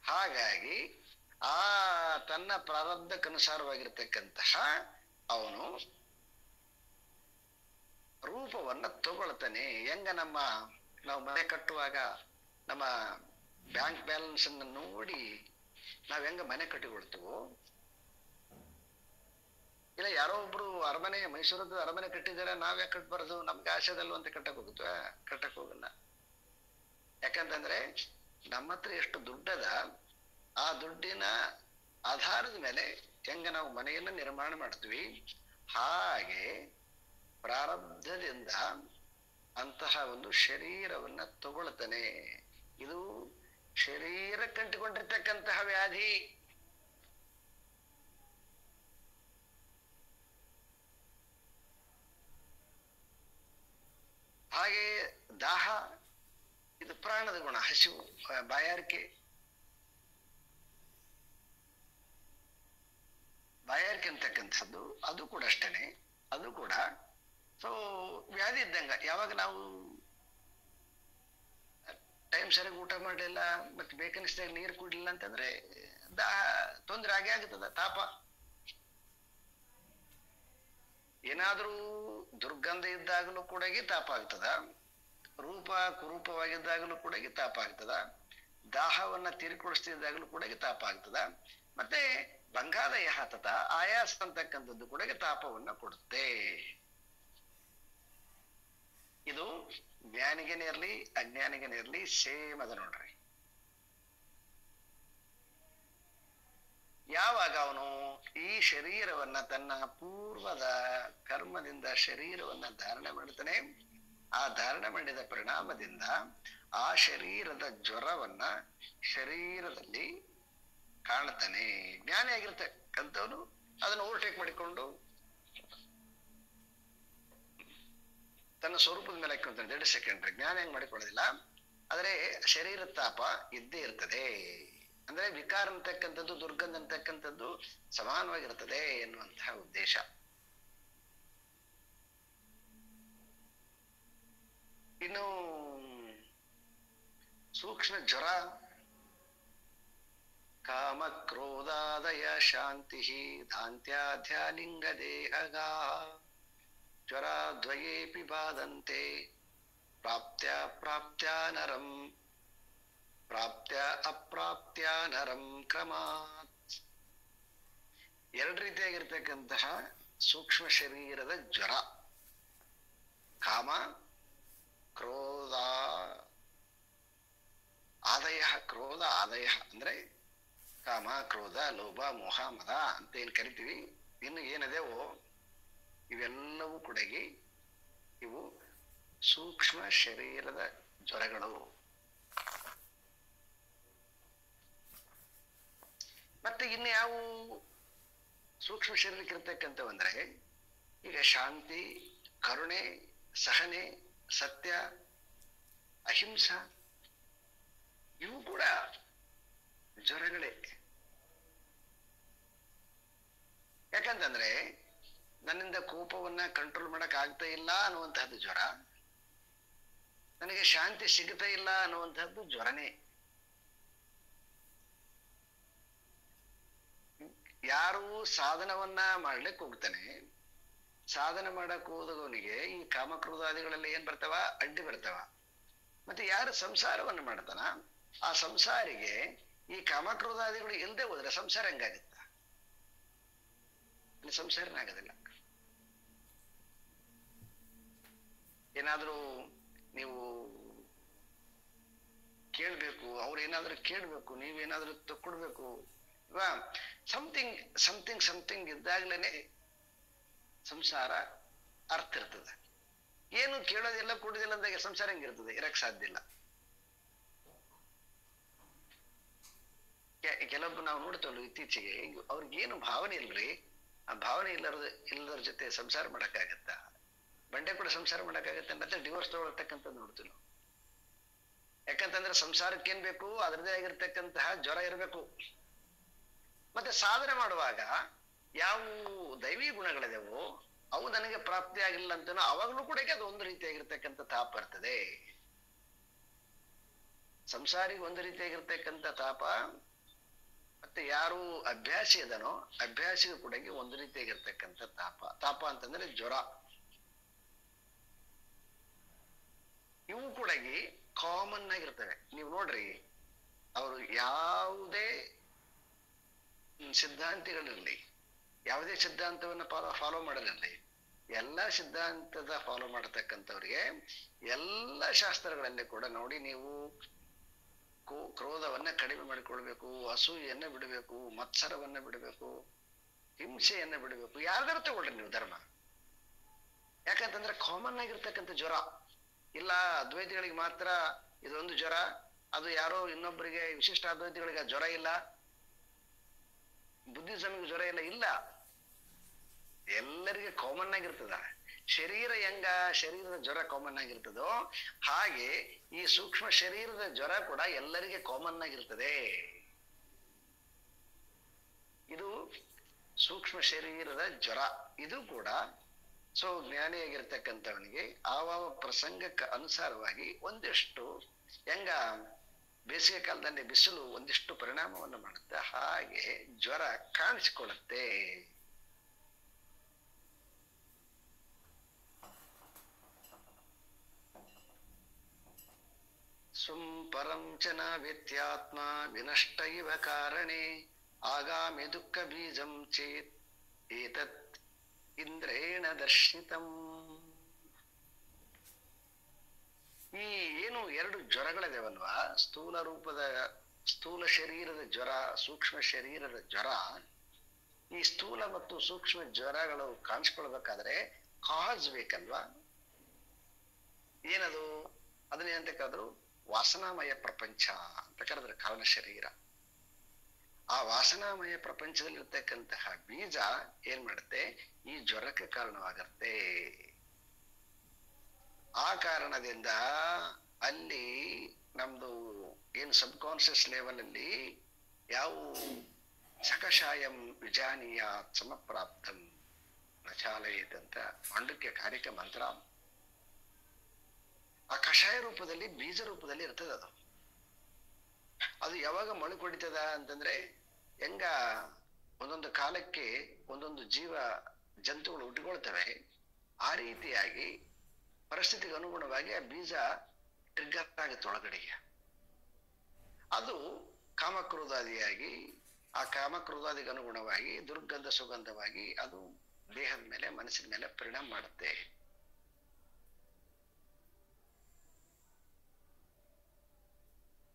ಹಾಗಾಗಿ ಆ ತನ್ನ ಪ್ರಾರಬ್ಧಕ್ಕನುಸಾರವಾಗಿರ್ತಕ್ಕಂತಹ ಅವನು ರೂಪವನ್ನ ತಗೊಳ್ತಾನೆ. ಹೆಂಗ ನಾವು ಮನೆ ಕಟ್ಟುವಾಗ ನಮ್ಮ ಬ್ಯಾಂಕ್ ಬ್ಯಾಲೆನ್ಸ್ ಅನ್ನ ನೋಡಿ ನಾವ್ ಹೆಂಗ ಮನೆ ಕಟ್ಟಿಕೊಳ್ತೀವೋ, ಇಲ್ಲ ಯಾರೋ ಒಬ್ರು ಅರಮನೆ, ಮೈಸೂರದ್ದು ಅರಮನೆ ಕಟ್ಟಿದಾರೆ, ನಾವ್ ಯಾಕೆ ಕಟ್ಬಾರ್ದು, ನಮ್ಗೆ ಆಶೆದಲ್ವ ಅಂತ ಕಟ್ಟಕ್ ಹೋಗಲ್ಲ. ಯಾಕಂತಂದ್ರೆ ನಮ್ಮ ಹತ್ರ ಎಷ್ಟು ದುಡ್ಡದ, ಆ ದುಡ್ಡಿನ ಆಧಾರದ ಮೇಲೆ ಹೆಂಗ ನಾವು ಮನೆಯನ್ನ ನಿರ್ಮಾಣ ಮಾಡ್ತೀವಿ, ಹಾಗೆ ಪ್ರಾರಬ್ಧದಿಂದ ಅಂತಹ ಒಂದು ಶರೀರವನ್ನ ತಗೊಳ್ತಾನೆ. ಇದು ಶರೀರಕ್ಕೆ ಅಂಟಿಕೊಂಡಿರ್ತಕ್ಕಂತಹ ವ್ಯಾಧಿ. ಹಾಗೆ ದಾಹ, ಇದು ಪ್ರಾಣದ ಗುಣ. ಹಸಿವು, ಬಾಯಾರಿಕೆ ಅಂತಕ್ಕಂಥದ್ದು ಅದು ಕೂಡ ಅಷ್ಟೇನೆ. ಅದು ಕೂಡ ಸೊ ವ್ಯಾಧಿ ಇದ್ದಂಗ. ಯಾವಾಗ ನಾವು ಟೈಮ್ ಸರಿಯಾಗಿ ಊಟ ಮಾಡಲಿಲ್ಲ, ಮತ್ತೆ ಬೇಕನ್ನಿಸಿದಾಗ ನೀರು ಕುಡಿಲಿಲ್ಲ ಅಂತಂದ್ರೆ ತೊಂದರೆ ಆಗೇ ಆಗುತ್ತದ. ತಾಪ, ಏನಾದ್ರೂ ದುರ್ಗಂಧ ಇದ್ದಾಗಲೂ ಕೂಡ ತಾಪ ಆಗ್ತದ, ರೂಪ ಕುರೂಪವಾಗಿದ್ದಾಗಲೂ ಕೂಡ ತಾಪ ಆಗ್ತದ, ದಾಹವನ್ನ ತೀರಿಕೊಳಿಸ್ತಿದ್ದಾಗಲೂ ಕೂಡ ತಾಪ ಆಗ್ತದ, ಮತ್ತೆ ಬಂಗಾದಯ ಹತತ ಆಯಾಸ ಅಂತಕ್ಕಂಥದ್ದು ಕೂಡ ತಾಪವನ್ನ ಕೊಡುತ್ತೆ. ಇದು ಜ್ಞಾನಿಗೇನೆ ಇರ್ಲಿ ಅಜ್ಞಾನಿಗೇನೆ ಇರ್ಲಿ ಸೇಮ್ ಅದ ನೋಡ್ರಿ. ಯಾವಾಗ ಅವನು ಈ ಶರೀರವನ್ನ ತನ್ನ ಪೂರ್ವದ ಕರ್ಮದಿಂದ ಶರೀರವನ್ನ ಧಾರಣೆ ಮಾಡ್ತಾನೆ, ಆ ಧಾರಣೆ ಮಾಡಿದ ಪರಿಣಾಮದಿಂದ ಆ ಶರೀರದ ಜ್ವರವನ್ನ ಶರೀರದಲ್ಲಿ ಕಾಣ್ತಾನೆ. ಜ್ಞಾನಿ ಆಗಿರ್ತಕ್ಕಂಥವನು ಅದನ್ನು ಓವರ್ಟೇಕ್ ಮಾಡಿಕೊಂಡು ತನ್ನ ಸ್ವರೂಪದ ಮೇಲೆ ಹಾಕೊಂತಾನೆ. 2 ಸೆಕೆಂಡ್ ಜ್ಞಾನ ಹೆಂಗ್ ಮಾಡಿಕೊಳ್ಳೋದಿಲ್ಲ, ಆದ್ರೆ ಶರೀರ ತಾಪ ಇದ್ದೇ ಇರ್ತದೆ. ಅಂದ್ರೆ ವಿಕಾರ ಅಂತಕ್ಕಂಥದ್ದು, ದುರ್ಗಂಧ ಅಂತಕ್ಕಂಥದ್ದು ಸಮಾನವಾಗಿರ್ತದೆ ಎನ್ನುವಂತಹ ಉದ್ದೇಶ. ಇನ್ನು ಸೂಕ್ಷ್ಮ ಜ್ವರ, ಕಾಮ ಕ್ರೋಧಾದಯ ಶಾಂತಿ ಧಾಂತ್ಯಾಧ್ಯಾಲಿಂಗ ದೇಹಗ ಜ್ವರ ದ್ವಯೇಪಿ ಬಾಧಂತೆ ಪ್ರಾಪ್ತ್ಯ ಪ್ರಾಪ್ತ್ಯ ನರಂ ಪ್ರಾಪ್ತ್ಯ ಅಪ್ರಾಪ್ತ್ಯ ನರಂ ಕ್ರಮಾತ್. 2 ರೀತಿಯಾಗಿರ್ತಕ್ಕಂತಹ ಸೂಕ್ಷ್ಮ ಶರೀರದ ಜ್ವರ. ಕಾಮ ಕ್ರೋಧ ಆದಯ. ಕ್ರೋಧ ಆದಯ ಅಂದ್ರೆ ಕಾಮ ಕ್ರೋಧ ಲೋಭ ಮೋಹ ಮದ ಅಂತ ಏನ್ ಕರಿತೀವಿ. ಇನ್ನು ಏನದೇವೋ ಇವೆಲ್ಲವೂ ಕೂಡ ಇವು ಸೂಕ್ಷ್ಮ ಶರೀರದ ಜ್ವರಗಳು. ಮತ್ತೆ ಇನ್ಯಾವು ಸೂಕ್ಷ್ಮ ಶರೀರಕ್ಕೆ ಇರ್ತಕ್ಕಂಥವಂದ್ರೆ, ಈಗ ಶಾಂತಿ, ಕರುಣೆ, ಸಹನೆ, ಸತ್ಯ, ಅಹಿಂಸ, ಇವು ಕೂಡ ಜ್ವರಗಳೇ. ಯಾಕಂತಂದ್ರೆ ನನ್ನಿಂದ ಕೋಪವನ್ನ ಕಂಟ್ರೋಲ್ ಮಾಡಕ್ ಆಗ್ತಾ ಇಲ್ಲ ಅನ್ನುವಂತಹದ್ದು ಜ್ವರ, ನನಗೆ ಶಾಂತಿ ಸಿಗ್ತಾ ಇಲ್ಲ ಅನ್ನುವಂಥದ್ದು ಜ್ವರನೇ. ಯಾರು ಸಾಧನವನ್ನ ಮಾಡ್ಲಿಕ್ಕೆ ಹೋಗ್ತಾನೆ, ಸಾಧನೆ ಮಾಡಕ್ ಹೋದವನಿಗೆ ಈ ಕಾಮಕ್ರೋಧಾದಿಗಳೆಲ್ಲ ಏನ್ ಬರ್ತಾವ? ಅಡ್ಡಿ ಬರ್ತಾವ. ಮತ್ತೆ ಯಾರು ಸಂಸಾರವನ್ನ ಮಾಡ್ತಾನ, ಆ ಸಂಸಾರಿಗೆ ಈ ಕಾಮಕ್ರೋಧಾದಿಗಳು ಇಲ್ಲದೆ ಹೋದ್ರೆ ಸಂಸಾರ ಹೆಂಗಾಗುತ್ತ? ಅಲ್ಲಿ ಸಂಸಾರನೇ ಆಗೋದಿಲ್ಲ. ಏನಾದ್ರೂ ನೀವು ಕೇಳ್ಬೇಕು, ಅವ್ರೇನಾದ್ರೂ ಕೇಳ್ಬೇಕು, ನೀವೇನಾದ್ರೂ ತಕ್ಕೊಡ್ಬೇಕು, ಸಮಥಿಂಗ್ ಸಮಥಿಂಗ್ ಸಮಥಿಂಗ್ ಇದ್ದಾಗ್ಲೇನೆ ಸಂಸಾರ ಅರ್ಥ ಇರ್ತದೆ. ಏನು ಕೇಳೋದಿಲ್ಲ ಕೊಡೋದಿಲ್ಲ ಅಂದಾಗ ಸಂಸಾರ ಹೆಂಗಿರ್ತದೆ? ಇರಕ್ ಸಾಧ್ಯ ಇಲ್ಲ. ಕೆಲವೊಬ್ರು ನಾವು ನೋಡ್ತೇವಲ್ಲ ಇತ್ತೀಚೆಗೆ, ಅವ್ರಿಗೇನು ಭಾವನೆ ಇಲ್ರಿ. ಆ ಭಾವನೆ ಇಲ್ಲದ್ರ ಜೊತೆ ಸಂಸಾರ ಮಾಡಕ್ಕಾಗತ್ತ? ಬಂಡೆ ಕೂಡ ಸಂಸಾರ ಮಾಡಕ್ಕಾಗತ್ತೆ ಮತ್ತೆ ಡಿವೋರ್ಸ್ ತಗೊಳ್ತಕ್ಕಂಥದ್ದು ನೋಡ್ತೀವಿ ನಾವು. ಯಾಕಂತಂದ್ರೆ ಸಂಸಾರಕ್ಕೆ ಏನ್ ಬೇಕು? ಅದರದೇ ಆಗಿರ್ತಕ್ಕಂತಹ ಜ್ವರ ಇರಬೇಕು. ಮತ್ತೆ ಸಾಧನೆ ಮಾಡುವಾಗ ಯಾವ ದೈವಿ ಗುಣಗಳಿದೆವೋ ಅವು ನನಗೆ ಪ್ರಾಪ್ತಿ ಆಗಿಲ್ಲ ಅಂತ ಅವಾಗ್ಲೂ ಕೂಡ ಅದು ಒಂದು ರೀತಿಯಾಗಿರ್ತಕ್ಕಂಥ ತಾಪ ಇರ್ತದೆ. ಸಂಸಾರಿಗೆ ಒಂದು ರೀತಿಯಾಗಿರ್ತಕ್ಕಂಥ ತಾಪ, ಮತ್ತೆ ಯಾರು ಅಭ್ಯಾಸಿ ಅದನೋ ಅಭ್ಯಾಸಿಗೂ ಕೂಡ ಒಂದು ರೀತಿಯಾಗಿರ್ತಕ್ಕಂಥ ತಾಪ. ತಾಪ ಅಂತಂದ್ರೆ ಜ್ವರ. ಇವು ಕೂಡ ಕಾಮನ್ ಆಗಿರ್ತವೆ. ನೀವು ನೋಡ್ರಿ, ಅವರು ಯಾವುದೇ ಸಿದ್ಧಾಂತಿಗಳಿರಲಿ, ಯಾವುದೇ ಸಿದ್ಧಾಂತವನ್ನ ಫಾಲೋ ಮಾಡಲಿರಲಿ, ಎಲ್ಲ ಸಿದ್ಧಾಂತದ ಫಾಲೋ ಮಾಡತಕ್ಕಂಥವ್ರಿಗೆ ಎಲ್ಲ ಶಾಸ್ತ್ರಗಳಲ್ಲಿ ಕೂಡ ನೋಡಿ, ನೀವು ಕ್ರೋಧವನ್ನ ಕಡಿಮೆ ಮಾಡಿಕೊಳ್ಬೇಕು, ಅಸೂಯೆಯನ್ನ ಬಿಡಬೇಕು, ಮತ್ಸರವನ್ನ ಬಿಡಬೇಕು, ಹಿಂಸೆಯನ್ನ ಬಿಡಬೇಕು. ಯಾರ್ದಾರು ತಗೊಳ್ರಿ ನೀವು ಧರ್ಮ. ಯಾಕಂತಂದ್ರೆ ಕಾಮನ್ ಆಗಿರ್ತಕ್ಕಂಥ ಜ್ವರ ಇಲ್ಲ. ಅದ್ವೈತಿಗಳಿಗೆ ಮಾತ್ರ ಇದೊಂದು ಜ್ವರ, ಅದು ಯಾರೋ ಇನ್ನೊಬ್ಬರಿಗೆ ವಿಶಿಷ್ಟ ಅದ್ವೈತಿಗಳಿಗೆ ಆ ಜ್ವರ ಇಲ್ಲ, ಬುದ್ಧಿಸಮಿಗೆ ಜ್ವರ ಇಲ್ಲ. ಎಲ್ಲರಿಗೆ ಕಾಮನ್ ಆಗಿರ್ತದ. ಶರೀರ ಹೆಂಗ ಶರೀರದ ಜ್ವರ ಕಾಮನ್ ಆಗಿರ್ತದೋ ಹಾಗೆ ಈ ಸೂಕ್ಷ್ಮ ಶರೀರದ ಜ್ವರ ಕೂಡ ಎಲ್ಲರಿಗೆ ಕಾಮನ್ ಆಗಿರ್ತದೆ. ಇದು ಸೂಕ್ಷ್ಮ ಶರೀರದ ಜ್ವರ. ಇದು ಕೂಡ ಸೊ ಜ್ಞಾನಿಯಾಗಿರ್ತಕ್ಕಂಥವನಿಗೆ ಆವಾವ ಪ್ರಸಂಗಕ್ಕೆ ಅನುಸಾರವಾಗಿ ಒಂದಿಷ್ಟು ಹೆಂಗ ಬೇಸಿಗೆ ಕಾಲದಲ್ಲಿ ಬಿಸಿಲು ಒಂದಿಷ್ಟು ಪರಿಣಾಮವನ್ನು ಮಾಡುತ್ತೆ, ಹಾಗೆ ಜ್ವರ ಕಾಣಿಸಿಕೊಳ್ಳುತ್ತೆ. ಪರಂ ಚ ನ ವ್ಯತ್ಯಾತ್ಮ ವಿನಷ್ಟ ಇವ ಕಾರಣೆ ಆಗಾಮಿ ದುಃಖ ಬೀಜಂ ಚೇತ್ ಏತತ್ ಇಂದ್ರೇಣ ದರ್ಶಿತಂ. ಈ ಏನು ಎರಡು ಜ್ವರಗಳಿದಾವಲ್ವಾ, ಸ್ಥೂಲ ಶರೀರದ ಜ್ವರ, ಸೂಕ್ಷ್ಮ ಶರೀರದ ಜ್ವರ. ಈ ಸ್ಥೂಲ ಮತ್ತು ಸೂಕ್ಷ್ಮ ಜ್ವರಗಳು ಕಾಣಿಸ್ಕೊಳ್ಬೇಕಾದ್ರೆ ಕಾಸ್ ಬೇಕಲ್ವಾ? ಏನದು? ಅದನ್ನೇನಂತ ಕರೆದ್ರು? ವಾಸನಾಮಯ ಪ್ರಪಂಚ ಅಂತ ಕರೆದ್ರೆ ಕಾರಣ ಶರೀರ. ಆ ವಾಸನಾಮಯ ಪ್ರಪಂಚದಲ್ಲಿರ್ತಕ್ಕಂತಹ ಬೀಜ ಏನ್ ಮಾಡುತ್ತೆ? ಈ ಜ್ವರಕ್ಕೆ ಕಾರಣವಾಗತ್ತೆ. ಆ ಕಾರಣದಿಂದ ಅಲ್ಲಿ ನಮ್ದು ಏನು ಸಬ್ ಕಾನ್ಶಿಯಸ್ ಲೆವೆಲ್ ಅಲ್ಲಿ ಯಾವ ಸಕಷಾಯಂ ವಿಜಾನೀಯ ಸಮಪ್ರಾಪ್ತಂ ನಚಾಲಯೇತ್ ಅಂತ ಮಾಂಡುಕ್ಯ ಕಾರ್ಯಕ ಮಂತ್ರ, ಆ ಕಷಾಯ ರೂಪದಲ್ಲಿ ಬೀಜ ರೂಪದಲ್ಲಿ ಇರ್ತದೆ. ಅದು ಯಾವಾಗ ಮೊಳಕೊಡಿತದ ಅಂತಂದ್ರೆ, ಹೆಂಗ ಒಂದೊಂದು ಕಾಲಕ್ಕೆ ಒಂದೊಂದು ಜೀವ ಜಂತುಗಳು ಹುಟ್ಟಿಕೊಳ್ತವೆ, ಆ ರೀತಿಯಾಗಿ ಪರಿಸ್ಥಿತಿಗೆ ಅನುಗುಣವಾಗಿ ಆ ಬೀಜ ಟ್ರಿಗರ್ ಆಗುತ್ತೆ ಒಳಗಡೆಗೆ. ಅದು ಕಾಮಕ್ರೋಧಾದಿಯಾಗಿ, ಆ ಕಾಮಕ್ರೋಧಾದಿಗೆ ಅನುಗುಣವಾಗಿ ದುರ್ಗಂಧ ಸುಗಂಧವಾಗಿ ಅದು ದೇಹದ ಮೇಲೆ ಮನಸ್ಸಿನ ಮೇಲೆ ಪರಿಣಾಮ ಮಾಡುತ್ತೆ.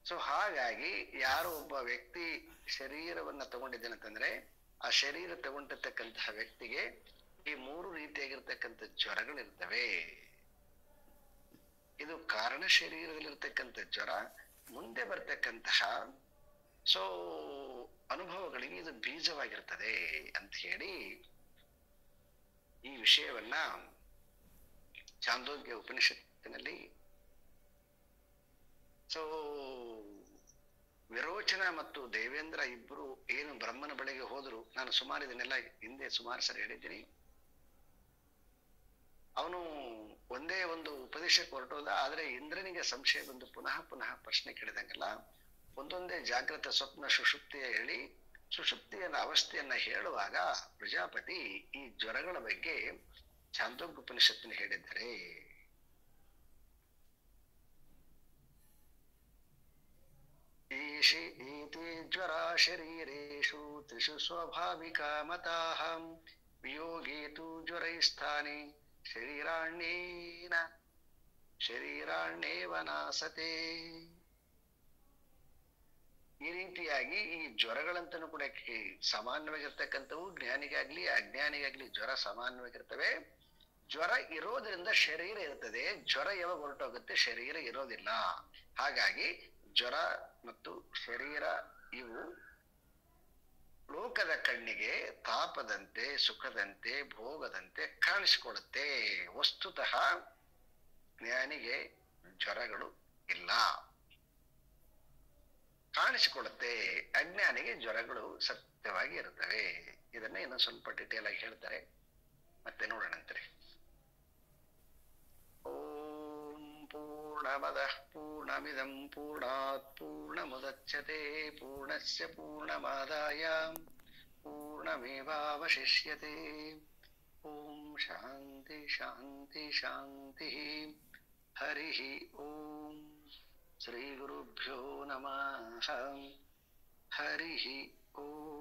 ಸೊ ಹಾಗಾಗಿ ಯಾರೋ ಒಬ್ಬ ವ್ಯಕ್ತಿ ಶರೀರವನ್ನ ತಗೊಂಡಿದ್ದೇನಂತಂದ್ರೆ, ಆ ಶರೀರ ತಗೊಂಡಿರ್ತಕ್ಕಂತಹ ವ್ಯಕ್ತಿಗೆ ಈ ಮೂರು ರೀತಿಯಾಗಿರ್ತಕ್ಕಂಥ ಜ್ವರಗಳಿರ್ತವೆ. ಇದು ಕಾರಣ ಶರೀರದಲ್ಲಿರ್ತಕ್ಕಂಥ ಜ್ವರ. ಮುಂದೆ ಬರ್ತಕ್ಕಂತಹ ಸೊ ಅನುಭವಗಳಿಗೆ ಇದು ಬೀಜವಾಗಿರ್ತದೆ ಅಂತ ಹೇಳಿ ಈ ವಿಷಯವನ್ನ ಚಾಂದೋಗ್ಯ ಉಪನಿಷತ್ತಿನಲ್ಲಿ ಸೊ ವಿರೋಚನ ಮತ್ತು ದೇವೇಂದ್ರ ಇಬ್ರು ಏನು ಬ್ರಹ್ಮನ ಬಳಿಗೆ ಹೋದ್ರು, ನಾನು ಸುಮಾರು ಇದನ್ನೆಲ್ಲ ಹಿಂದೆ ಸುಮಾರು ಸರಿ ಹೇಳಿದ್ದೀನಿ. ಅವನು ಒಂದೇ ಒಂದು ಉಪದೇಶಕ್ಕೆ ಹೊರಟೋದ, ಆದ್ರೆ ಇಂದ್ರನಿಗೆ ಸಂಶಯ ಬಂದು ಪುನಃ ಪುನಃ ಪ್ರಶ್ನೆ ಕೇಳಿದಂಗೆಲ್ಲ ಒಂದೊಂದೇ ಜಾಗೃತ ಸ್ವಪ್ನ ಸುಷುಪ್ತಿಯ ಹೇಳಿ ಸುಷುಪ್ತಿಯ ಅವಸ್ಥೆಯನ್ನ ಹೇಳುವಾಗ ಪ್ರಜಾಪತಿ ಈ ಜ್ವರಗಳ ಬಗ್ಗೆ ಚಾಂದೋಗ್ಯ ಉಪನಿಷತ್ತಿನ ಹೇಳಿದ್ದಾರೆ. ಏತೆ ಜ್ವರಾ ಶರೀರೇಷು ತ್ರಿಷು ಸ್ವಾಭಾವಿಕ ಮತಾಃ ವಿಯೋಗೇ ತು ಜ್ವರೈಸ್ಥಾನೆ ಶರೀರಾಣ್ಯೇವ ನಾಸತೆ. ಈ ರೀತಿಯಾಗಿ ಈ ಜ್ವರಗಳಂತನೂ ಕೂಡ ಸಾಮಾನ್ಯವಾಗಿರ್ತಕ್ಕಂಥವು ಜ್ಞಾನಿಗಾಗ್ಲಿ ಅಜ್ಞಾನಿಗಾಗ್ಲಿ ಜ್ವರ ಸಾಮಾನ್ಯವಾಗಿರ್ತವೆ. ಜ್ವರ ಇರೋದ್ರಿಂದ ಶರೀರ ಇರ್ತದೆ, ಜ್ವರ ಯಾವಾಗ ಹೊರಟೋಗುತ್ತೆ ಶರೀರ ಇರೋದಿಲ್ಲ. ಹಾಗಾಗಿ ಜ್ವರ ಮತ್ತು ಶರೀರ ಇವು ಲೋಕದ ಕಣ್ಣಿಗೆ ತಾಪದಂತೆ ಸುಖದಂತೆ ಭೋಗದಂತೆ ಕಾಣಿಸಿಕೊಳ್ಳುತ್ತೆ. ವಸ್ತುತಃ ಜ್ಞಾನಿಗೆ ಜ್ವರಗಳು ಇಲ್ಲ, ಕಾಣಿಸಿಕೊಳ್ಳುತ್ತೆ. ಅಜ್ಞಾನಿಗೆ ಜ್ವರಗಳು ಸತ್ಯವಾಗಿ ಇರುತ್ತವೆ. ಇದನ್ನ ಇನ್ನೊಂದು ಸ್ವಲ್ಪ ಡಿಟೇಲ್ ಆಗಿ ಹೇಳ್ತಾರೆ, ಮತ್ತೆ ನೋಡೋಣಂತ್ರಿ. ಓಂ ಪೂರ್ಣಮದಃ ಪೂರ್ಣಮಿದಂ ಪೂರ್ಣಾತ್ ಪೂರ್ಣಮುದಚ್ಯತೆ ಪೂರ್ಣಸ್ಯ ಪೂರ್ಣಮಾದಾಯ ಪೂರ್ಣಮೇವಾವಶಿಷ್ಯತೆ. ಓಂ ಶಾಂತಿ ಶಾಂತಿ ಶಾಂತಿ. ಹರಿ ಶ್ರೀ ಗುರುಭ್ಯೋ ನಮಃ. ಹರಿ ಓಂ.